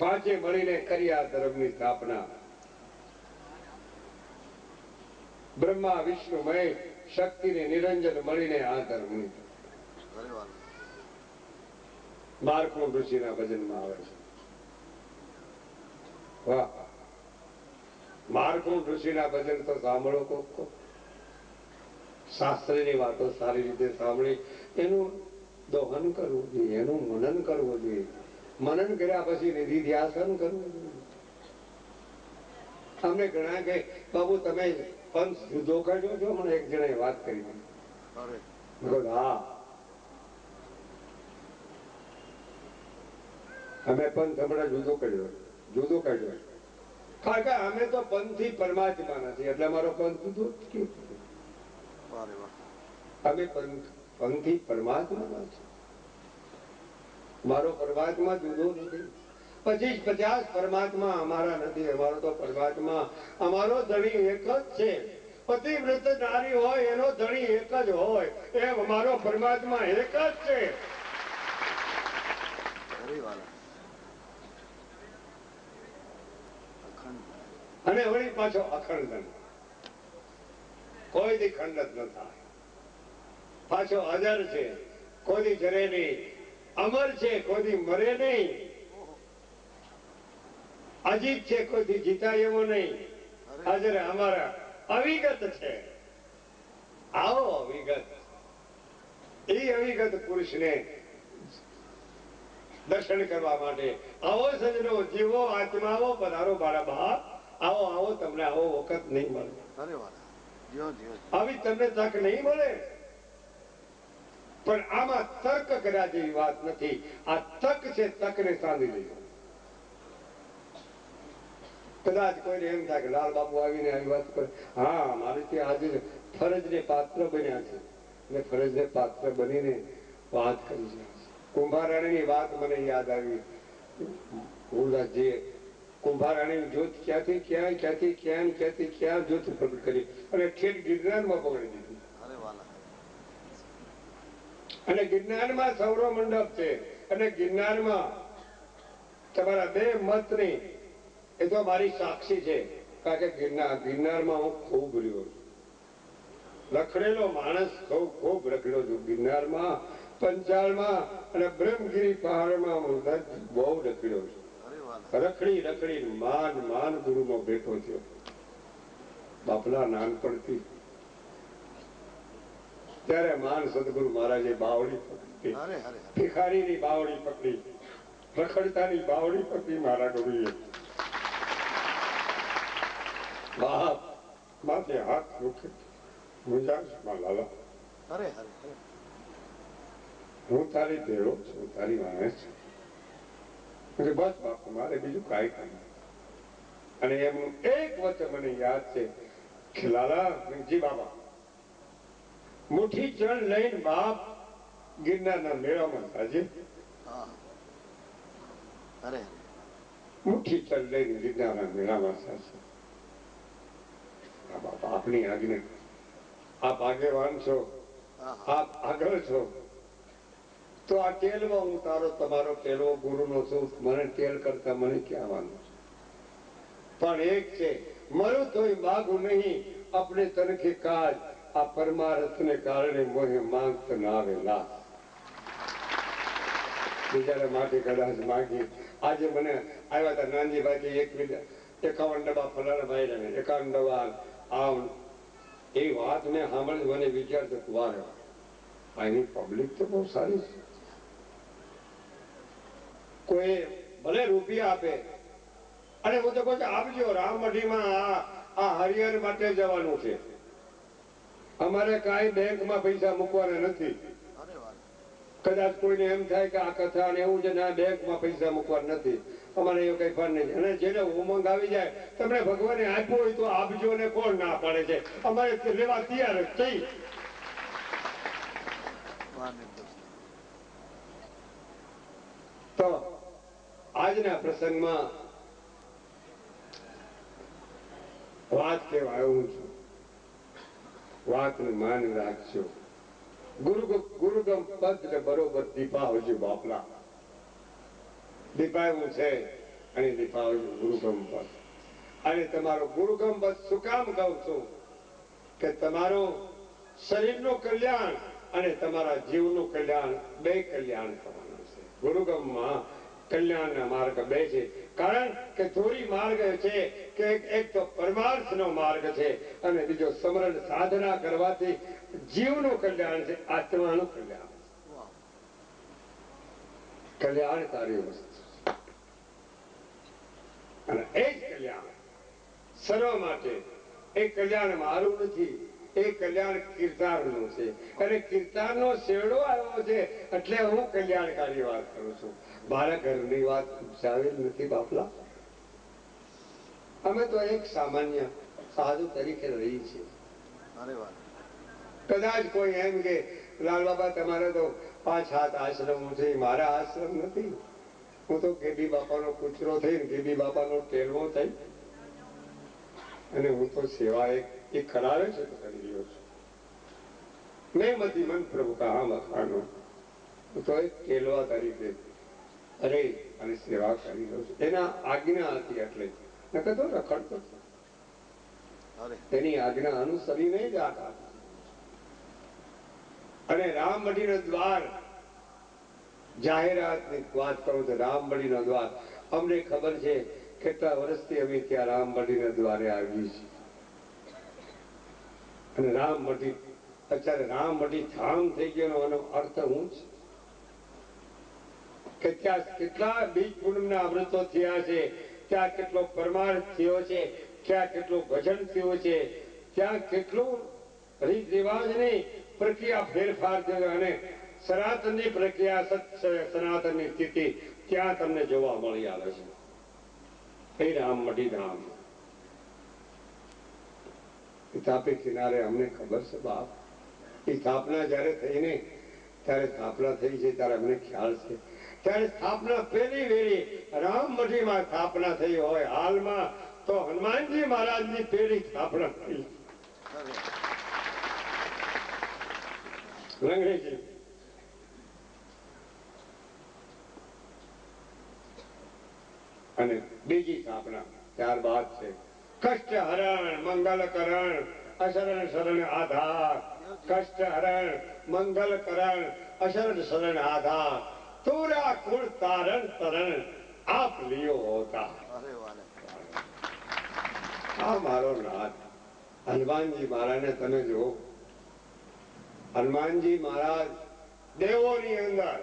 પાંચે મળીને કરી આ ધર્મની સ્થાપના. બ્રહ્મા વિષ્ણુ મહેશ શક્તિ ને નિરંજન મળીને આ ધર્મની. અરે વાહ. માર્કંડ ઋષિના ભજનમાં આવે છે. વાહ, માર્કંડ ઋષિના ભજન તો સાંભળો કોક. શાસ્ત્રની વાતો સારી રીતે સાંભળી એનું દોહન કરવું જોઈએ, એનું મનન કરવું જોઈએ. મનન કર્યા પછી નિધિ ધ્યાસન કરવું જોઈએ. અમને ઘણા કે બાબુ તમે પંથ જુદો કાઢ્યો છો, મને એક જણાએ વાત કરી. હા, અમે પંથ હમણાં જુદો કાઢ્યો. કારણ કે અમે તો પંથી પરમાત્મા નથી, એટલે અમારો પંથ જુદો કેવું? અમે પંથી પરમાત્મા નથી. મારો પરમાત્મા જુદો નથી. 25-50 પરમાત્મા અમારા નથી. અમારો તો પરમાત્મા, અમારો ધણી એક જ છે. પતિવ્રત નારી હોય એનો ધણી એક જ હોય, એમ અમારો પરમાત્મા એક જ છે. અને વળી પાછો અખંડ, કોઈ દી ખંડ જ ન થાય. પાછો અજર છે, કોઈ દી જરે નહીં. અમર છે, કોઈ દી મરે નહીં. અજીત છે, કોઈ દી જીતાય એવો નહીં. હાજર અમારા અવિગત છે. આવો અવિગત, એ અવિગત પુરુષને દર્શન કરવા માટે આવો સજનો, જીવો આત્માઓ પધારો મારા બાપ. આવો આવો, તમને આવો વખત નહીં મળે. આવી તમને તક નહીં મળે. પણ આમાં તર્ક કર્યા જેવી વાત નથી. આ તક છે, તકને સાંધી લેજો. કદાચ કોઈને એમ થાય કે લાલ બાપુ આવીને આવી વાત કરે. હા, મારી આજે ફરજને પાત્ર બન્યા છે, અને ફરજને પાત્ર બનીને વાત કરી છે. કુંભારાણીની વાત મને યાદ આવી. કુંભારાણી જ્યોત ક્યાંથી ક્યાં, ક્યાંથી ક્યાં, ક્યાંથી ક્યાં જ્યોત પ્રગટ કરી અને ઠેઠ ગિરનારમાં પકડી દીધી. અને ગિરનારમાં સૌર મંડપ છે. અને ગિરનારમાં તમારા બે મત ની એ તો મારી સાક્ષી છે. કારણ કે ગિરનારમાં હું ખૂબ રહ્યો છું. રખડેલો માણસ ખૂબ રખડ્યો છું. ગિરનારમાં, પંચાળમાં અને બ્રહ્મગીરી પહાડમાં હું બહુ રખડ્યો છું. રખડી રખડી માન ગુરુનો બેઠો થયો. બાપલા નાનપણથી ત્યારે માન સદગુરુ મહારાજે બાવડી પકડી, ભિખારીની બાવડી પકડી, રખડતાની બાવડી પકડી મારા ગુરુએ. બાપ માથે હાથ મૂકે, મુંજાશમાં લાલા, હું તારી ભેળો છું, તારી વાણે છું. બસ બાપુ, મારે બીજું કાંઈ કામ. અને એમનું એક વચન મને યાદ છે કે લાલા જી બાબા, મુઠ્ઠી ચણ લઈને બાપ ગિરનારના મેળામાં સાજે. મુઠ્ઠી ચણ લઈને ગિરનારના મેળામાં સાજે. બાપ આપની આજ્ઞા, આપ આગેવાન છો, આપ આગળ છો, તો આ તેલમાં હું તારો તમારો પેલો ગુરુનો છું. મને તેલ કરતા મને ક્યાં વાંધો છે? પણ એક છે, મરું તોય માગું નહીં આપણે તનખે કાજ. આ પરમાર્થને કારણે મોહે માંગત ના આવે લાશ. બિચારા માટે કદાચ માગી. આજે મને આવ્યા હતા નાનજીભાઈ, 51 ડબ્બા ફલાણા ભાઈ, 51 ડબ્બા આમ. એ વાત મેં સાંભળી, મને વિચાર તો વારે આની પબ્લિક તો બહુ સારી છે. કોઈ ભલે રૂપિયા આપે, અને હું તો કહું આપજો. રામમઢીમાં આ હરિહર માટે જવાનું છે. અમારે કાંઈ બેંકમાં પૈસા મૂકવાના નથી. કદાચ કોઈને એમ થાય કે આ કથા ને એવું છે ને, બેંકમાં પૈસા મૂકવાના નથી. અમારે એવું કઈ ફળ નહીં. અને જેને ઉમંગ આવી જાય, તમને ભગવાને આપ્યો હોય તો આપજો ને કોણ ના પાડે છે? અમારે લેવા તૈયાર જ થઈ. તો આજના પ્રસંગમાં વાત કેવા આવ્યું છું, વાતને માન રાખજો. ગુરુગમ પદ ને બરોબર દીપાવજો બાપલા. દીપાવ્યું છે અને દીપાવલી ગુરુગમ પદ. અને તમારો ગુરુગમ પદ શું કામ કહું છું કે તમારું શરીરનું કલ્યાણ અને તમારા જીવનું કલ્યાણ બે કલ્યાણ થવાનું છે. ગુરુગમમાં કલ્યાણના માર્ગ બે છે. કારણ કે ધોરી માર્ગ છે કે એક તો પરમાર્થનો માર્ગ છે અને બીજો સમરણ સાધના કરવાથી જીવનું કલ્યાણ છે, આત્માનું કલ્યાણ છે. કલ્યાણકારી વસ્તુ અને એ જ કલ્યાણ સર્વ માટે. એ કલ્યાણ મારું નથી, એ કલ્યાણ કીર્તારનું છે અને કીર્તારનો શેડો આવ્યો છે એટલે હું કલ્યાણકારી વાત કરું છું. મારા ઘરની વાત ઉપજાવેલ નથી બાપલા. અમે તો એક સામાન્ય સાધુ તરીકે રહી છીએ. કદાચ કોઈ એમ કે લાલ બાબા તમારે તો 5-7 આશ્રમો છે, મારા આશ્રમ નથી. હું તો ગેબી બાપાનો કૂતરો થઈ, ગેબી બાપાનો ટેલવો થઈ અને હું તો સેવા એક કરાવે છે તો કરી રહ્યો છું. મેં મતી મન પ્રભુ કહા મખાનો, હું તો એક ટેલવા તરીકે અરે અને સેવા કરી રહ્યો છું. એના આજ્ઞા હતી એટલે નકર તો રખડતો એની આજ્ઞા અનુસરીને જ આ. અને રામબડીનો દ્વાર જાહેરાતની વાત કરું તો રામબડીનો દ્વાર અમને ખબર છે કેટલા વર્ષથી અમે ત્યાં રામબડીના દ્વારે આવી છીએ. અને રામબડી અત્યારે રામબડી ધામ થઈ ગયો એનો અર્થ હું છે કે ત્યાં કેટલા બીજ પૂનમના અમૃતો થયા છે, ત્યાં કેટલો પરમાર્થ થયો છે, ત્યાં કેટલું ભજન થયું છે, ત્યાં કેટલું રીત રિવાજની પ્રક્રિયા ફેરફાર થયો અને સનાતનની પ્રક્રિયા સનાતનની સ્થિતિ ત્યાં તમને જોવા મળી આવે છે. એ રામમઢી ધામ તાપી કિનારે અમને ખબર છે બાપ. એ સ્થાપના જયારે થઈ ને ત્યારે સ્થાપના થઈ છે ત્યારે અમને ખ્યાલ છે. ત્યારે સ્થાપના પહેલી વેરી રામમઢીમાં સ્થાપના થઈ હોય. હાલમાં તો હનુમાનજી મહારાજની પહેલી સ્થાપના થઈ. લંગડીજી અને બીજી સ્થાપના ત્યારબાદ છે કષ્ટ હરણ મંગલ કરણ અશરણ શરણ આધાર. કષ્ટ હરણ મંગલ કરણ અશરણ શરણ આધાર, તોરા કુળ તારણ તરણ આપ લિયો હોતા. આ મારો નાથ હનુમાનજી મહારાજને તમે જુઓ. હનુમાનજી મહારાજ દેવોની અંદર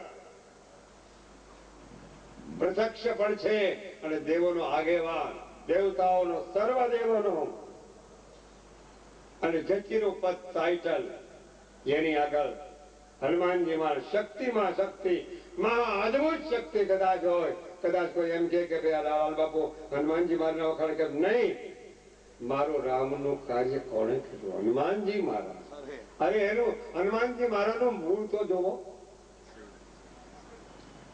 પ્રત્યક્ષ પણ છે અને દેવોનો આગેવાન, દેવતાઓનો સર્વ દેવોનો અને જતીનું પદ ટાઇટલ જેની આગળ હનુમાનજી માં શક્તિમાં શક્તિ, મહા અદભુત શક્તિ કદાચ હોય. કદાચ કોઈ એમ કે ભાઈ લાલ બાપુ હનુમાનજી મહારાજ વખાણ કે નહીં, મારું રામનું કાર્ય કોણે કર્યું? હનુમાનજી મહારાજ. અરે એનું હનુમાનજી મહારાજનું મૂળ તો જોવો,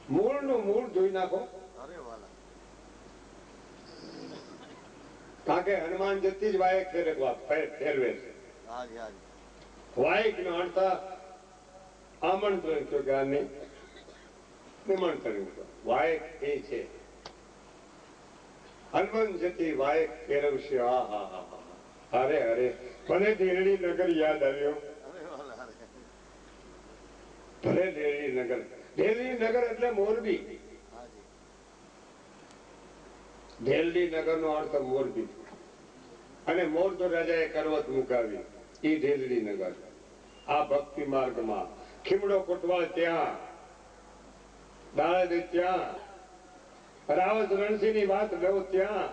મૂળનું મૂળ જોઈ નાખો. કારણ કે હનુમાન જતી જ વાયક ફેરવે છે. વાયક નો અર્થ આમંત્રણ તો જ્ઞાનની નિમંત્રણ. વાયક એ છે હનુમાન જતી વાયક ફેરવશે. હા હા હા હા. અરે અરે મને દેરડી નગર યાદ આવ્યો. ભલે દેરડી નગર, દેરડી નગર એટલે મોરબી. દેરડી નગર નો અર્થ મોરબી. અને મોર તો રાજાએ કરવત મુકાવી, એ દેરડી નગર. આ ભક્તિ માર્ગમાં ખીમડો કોટવાળ ત્યાં, દાળદ ત્યાં, રાવત રણસિંહ ની વાત લઉં ત્યાં,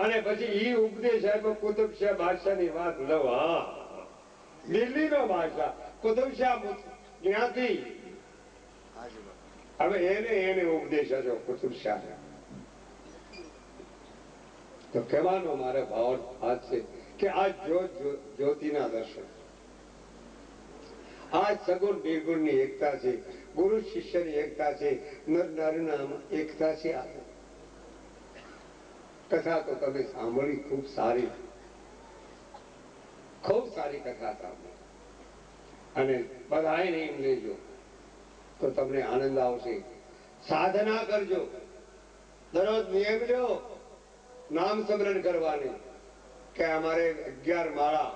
અને પછી ઈ ઉપદેશ આપ્યો કુતુબ શાહ બાદશાહ ની વાત લઉં. હા, દિલ્હી નો બાદશાહ કુતુબ શાહ જ્ઞાતિ. હવે એને ઉપદેશ આપ્યો કુતુબ શાહ. તો કહેવાનો મારે ભાવ આ છે કે આ જ્યોતિના દર્શન, આ સગુણ નિર્ગુણ ની એકતા છે, ગુરુ શિષ્ય ની એકતા છે, નર નારીના એકતા છે. કથા તો તમે સાંભળી, ખૂબ સારી કથા સાંભળી. અને બધાને એમ લેજો તો તમને આનંદ આવશે. સાધના કરજો. દરરોજ નિયમ લ્યો નામ સ્મરણ કરવાની કે અમારે 11 માળા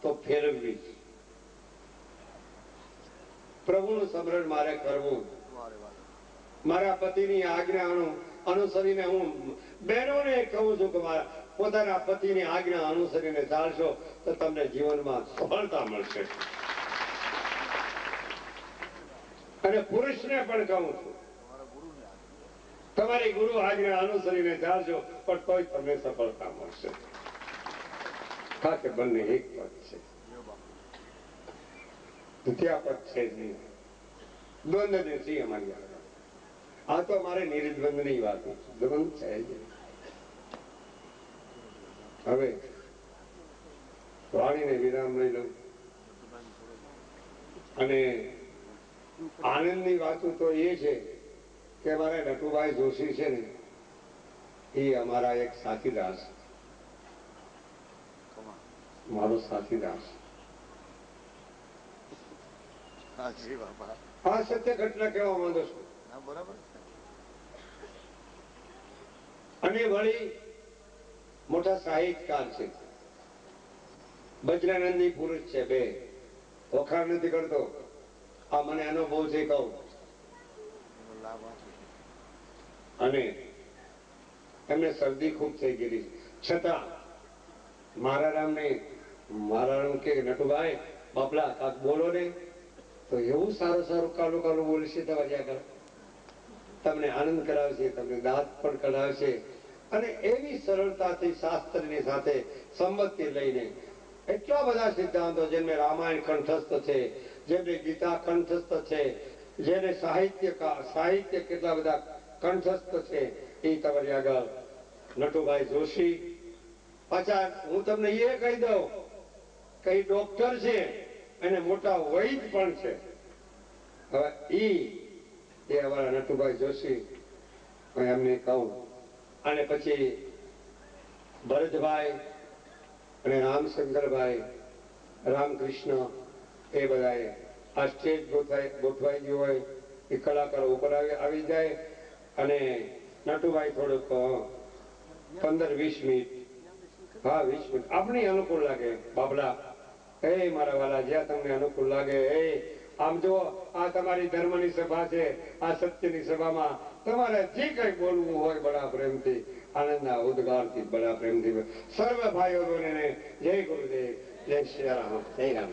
તો ફેરવવી, પ્રભુનું સ્મરણ મારે કરવું. વારે વારે. મારા પતિની આજ્ઞા અનુસરીને હું બહેનોને કહું છું કે મારા પોતાના પતિની આજ્ઞા અનુસરીને ચાલશો તો તમને જીવનમાં સફળતા મળશે. અને પુરુષને પણ કહું છું તમારા ગુરુને આગળ. તમારી ગુરુ આજ્ઞા અનુસરીને ચાલશો પણ તોય તમને સફળતા મળશે. કારણ કે બંને એક પદ છે, જય બાપુ. દ્વિતીય પદ છે જ નહીં. દ્વંદ્વ નથી અમારી આગળ. આ તો અમારે નિર્દ્વંદની વાત છે, દ્વંદ છે જ નહીં. હવે વાણીને વિરામ લઈ લઉં. અને આનંદની વાતો તો એ છે કે મારા નટુભાઈ જોશી છે ને એ અમારા એક સાથીદાર છે, કમા. મારો સાથીદાર છે. હા જી બાપા. આ સત્ય ઘટના કહેવા માંગુ છું. ના બરાબર. અને વળી મોટા સાહિત્યકાર છે, બજરાનંદી પુરુષ છે. બે વખાણ નથી કરતો, આ મને અનુભવ છે કહું. એનો લાભ આપે. અને એમને શરદી ખૂબ થઈ ગયેલી છતાં મારા રામ કે નટુભાઈ બાપલા કાક બોલો ને તો એવું સારું સારું કાલું કાલું બોલશે તમારી આગળ, તમને આનંદ કરાવશે, તમને દાંત પણ કઢાવશે. અને એવી સરળતાથી શાસ્ત્રની સાથે સંમતિ લઈને એટલા બધા સિદ્ધાંતો, જેમને રામાયણ કંઠસ્થ છે, જેમને ગીતા કંઠસ્થ છે, જેને સાહિત્ય કેટલા બધા કંઠસ્થ છે, એ તમારી આગળ નટુભાઈ જોશી. પાછા હું તમને એ કહી દઉં કે એ ડોક્ટર છે અને મોટા વૈદ પણ છે. હવે એ અમારા નટુભાઈ જોશી હું એમને કહું. અને પછી ભરતભાઈ અને રામશંકરભાઈ, રામકૃષ્ણ, એ બધાએ આ સ્ટેજ ગોઠવાઈ ગયું હોય એ કલાકારો ઉપર આવી જાય. અને નટુભાઈ થોડુંક 15-20 મિનિટ, હા 20 મિનિટ આપણી અનુકૂળ લાગે બાબલા, એ મારા વાલા જ્યાં તમને અનુકૂળ લાગે. આમ જો આ તમારી ધર્મની સભા છે, આ સત્યની સભામાં તમારે જે કઈ બોલવું હોય બડા પ્રેમથી, આનંદના ઉદ્ગારથી, બડા પ્રેમથી સર્વ ભાઈઓને જય ગુરુદેવ, જય શ્રી રામ, જય રામ.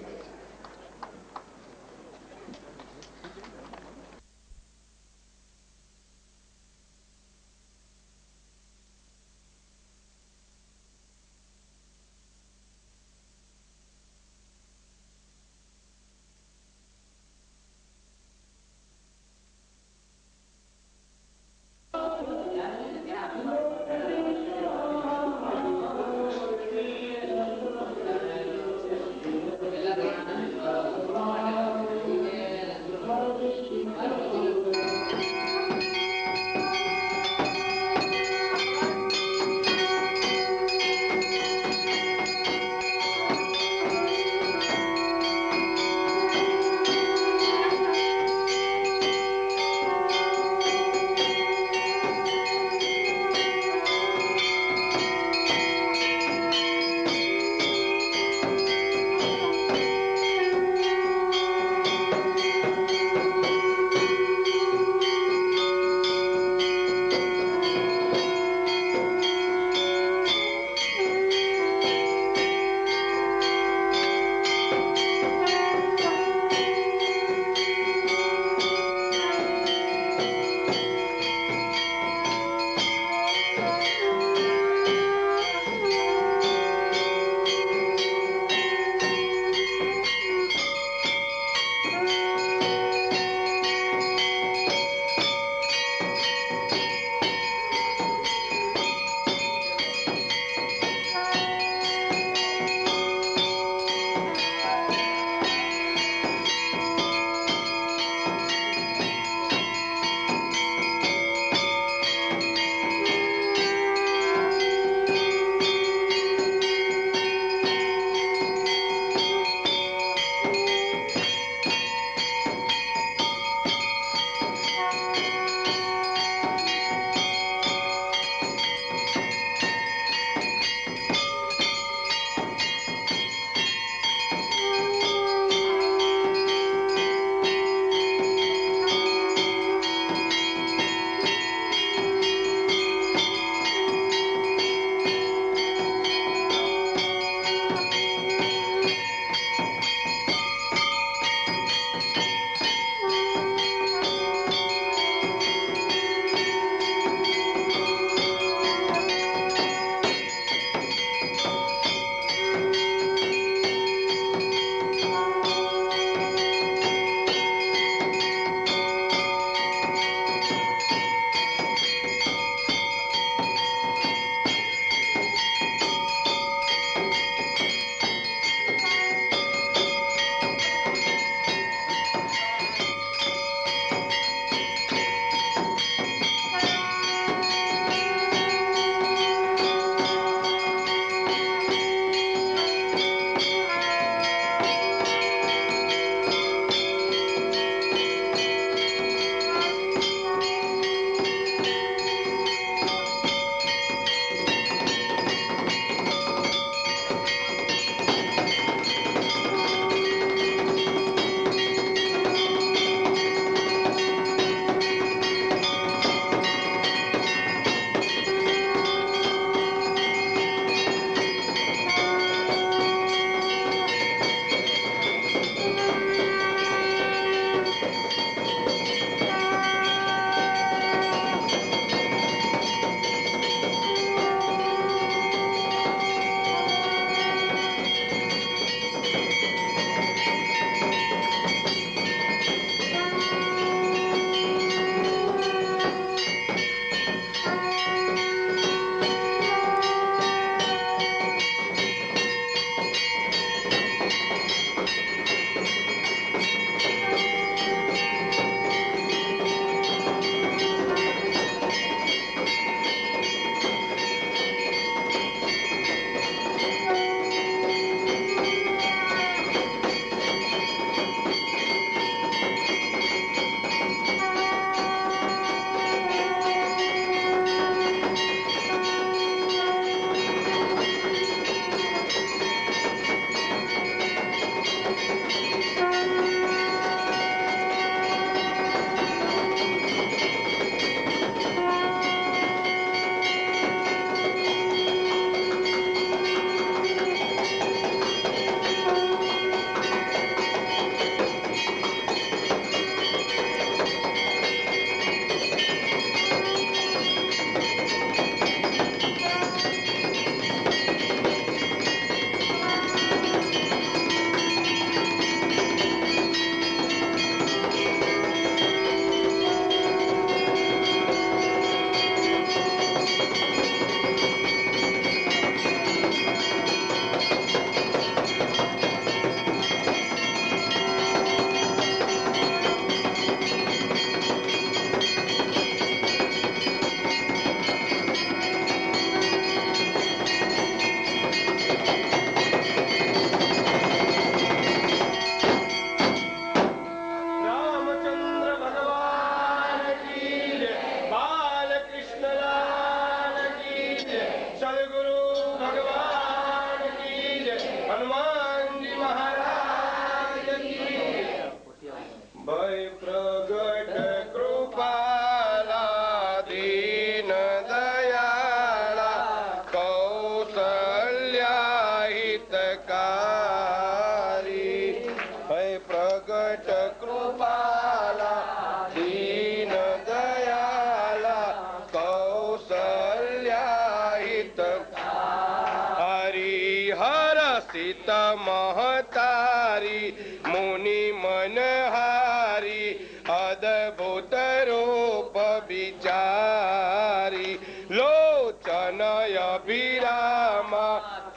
चित महतारी मुनि मनहारी अद्भुत रूप विचारी लोचन अभिरामा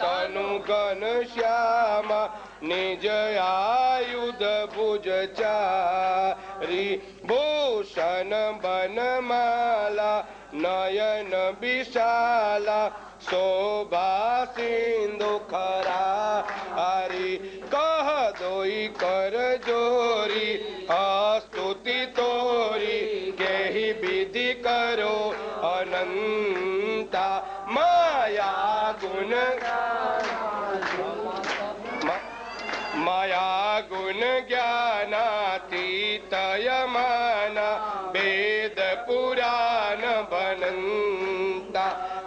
तनु घन श्यामा निज आयुध भुज चारी भूषण बनमाला नयन विशाला शोभा सिंधु खरा हरि कह दोई कर जोरी स्तुति तोरी केहि विधि करो अनंता माया गुण माया गुण ज्ञानातीतय माना वेद पुराण बनंता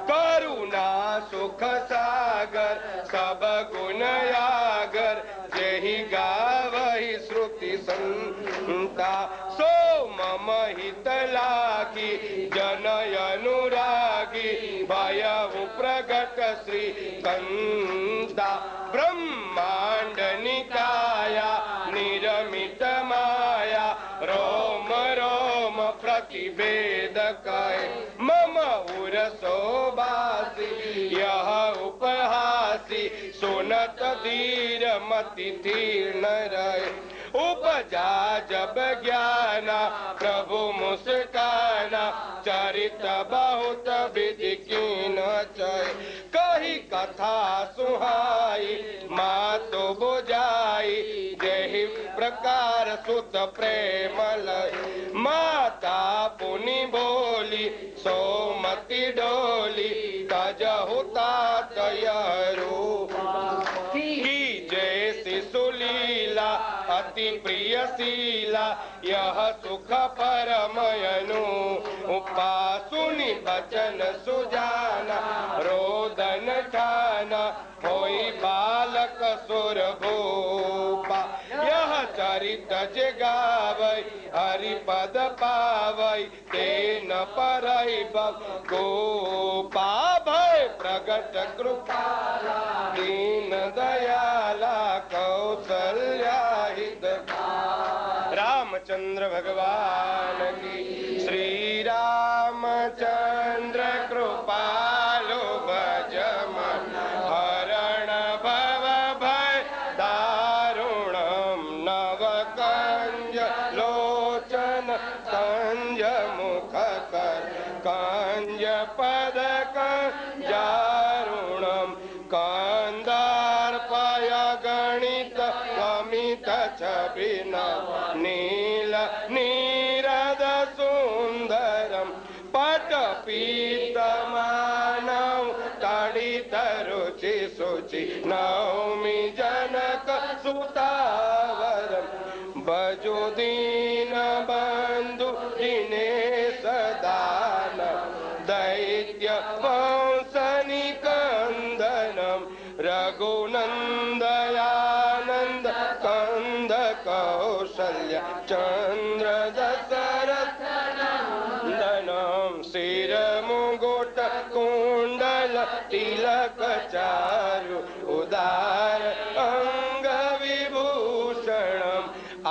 करुणा सुख सागर सब गुण यागर जेहि गावहि श्रुति संता सो मम हित लागी जनय अनुरागी भयउ प्रगट श्री कंता ब्रह्मांड निकाया निरमित माया रोम रोम प्रतिवेद कय मम उर शोभासी यह उपहासी सुनत धीर मति तीर्ण रहे उपजा जब ज्ञाना प्रभु मुस्काना चरित बहुत विधि कीन चय कही कथा सुहाई मातो बुझाई जेहि प्रकार सुत प्रेम लय माता पुनि बोली सोमति डोली तजहु तात की जय शिशु लीला अति प्रिय शीला यह सुख परमयनु उपा सुनि बचन सुजाना रोदन ठाना होई बालक सुर भूपा यह चरित जगावै हरिपद पावै तेन परई गोपा भय प्रगट कृपाला दीन दयाला कौसल्या हित रामचंद्र भगवान की श्री रामचंद्र कृपालु भज मन हरण भव भय दारुणम नव कंज लोचन कंज मुख कर कंज पद कंजारुणम कंदार्पय गणित गमित छबिन नील नीरद सुंदरम पट पीत मानव तड़ित रुचि सुचि नौमि जनक सुतावरम भजो दीन बंधु दिनेश दान दैत्य वंश निकंदनम रघुनंदयानंद कंद कौशल्य चंद्र दशरथ नंदनम सिर मुकुट कुंडल तिलक चारु उदार अंग विभूषणम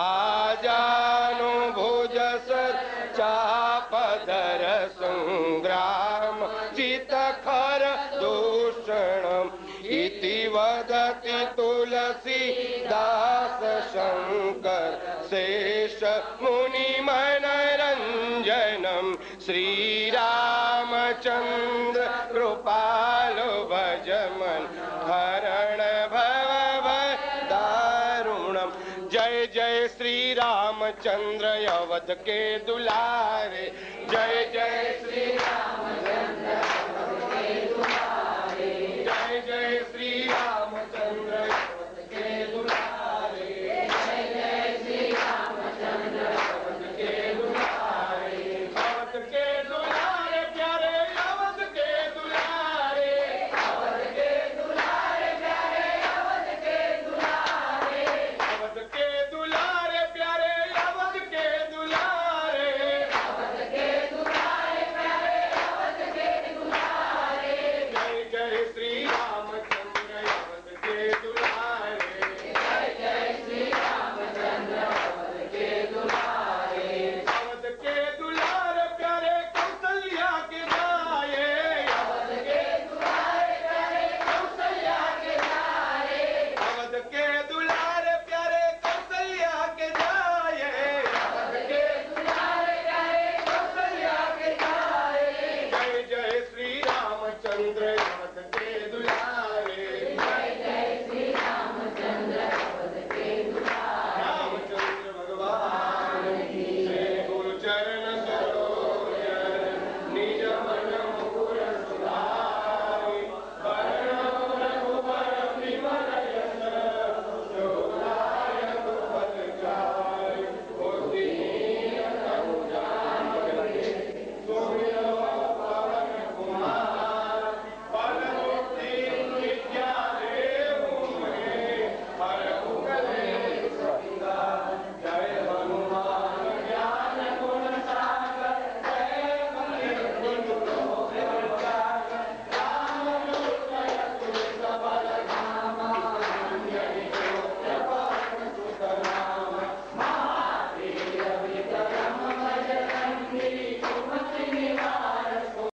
आजानु भुज सर चापधर संग्राम चित खर दूषणम इति वदति तुलसी दास शंकर शेष मुनि मनरंजनम श्री रामचंद्र कृपालो भज मन हरण भव भय दारुणम जय जय श्री रामचंद्र अवध के दुलारे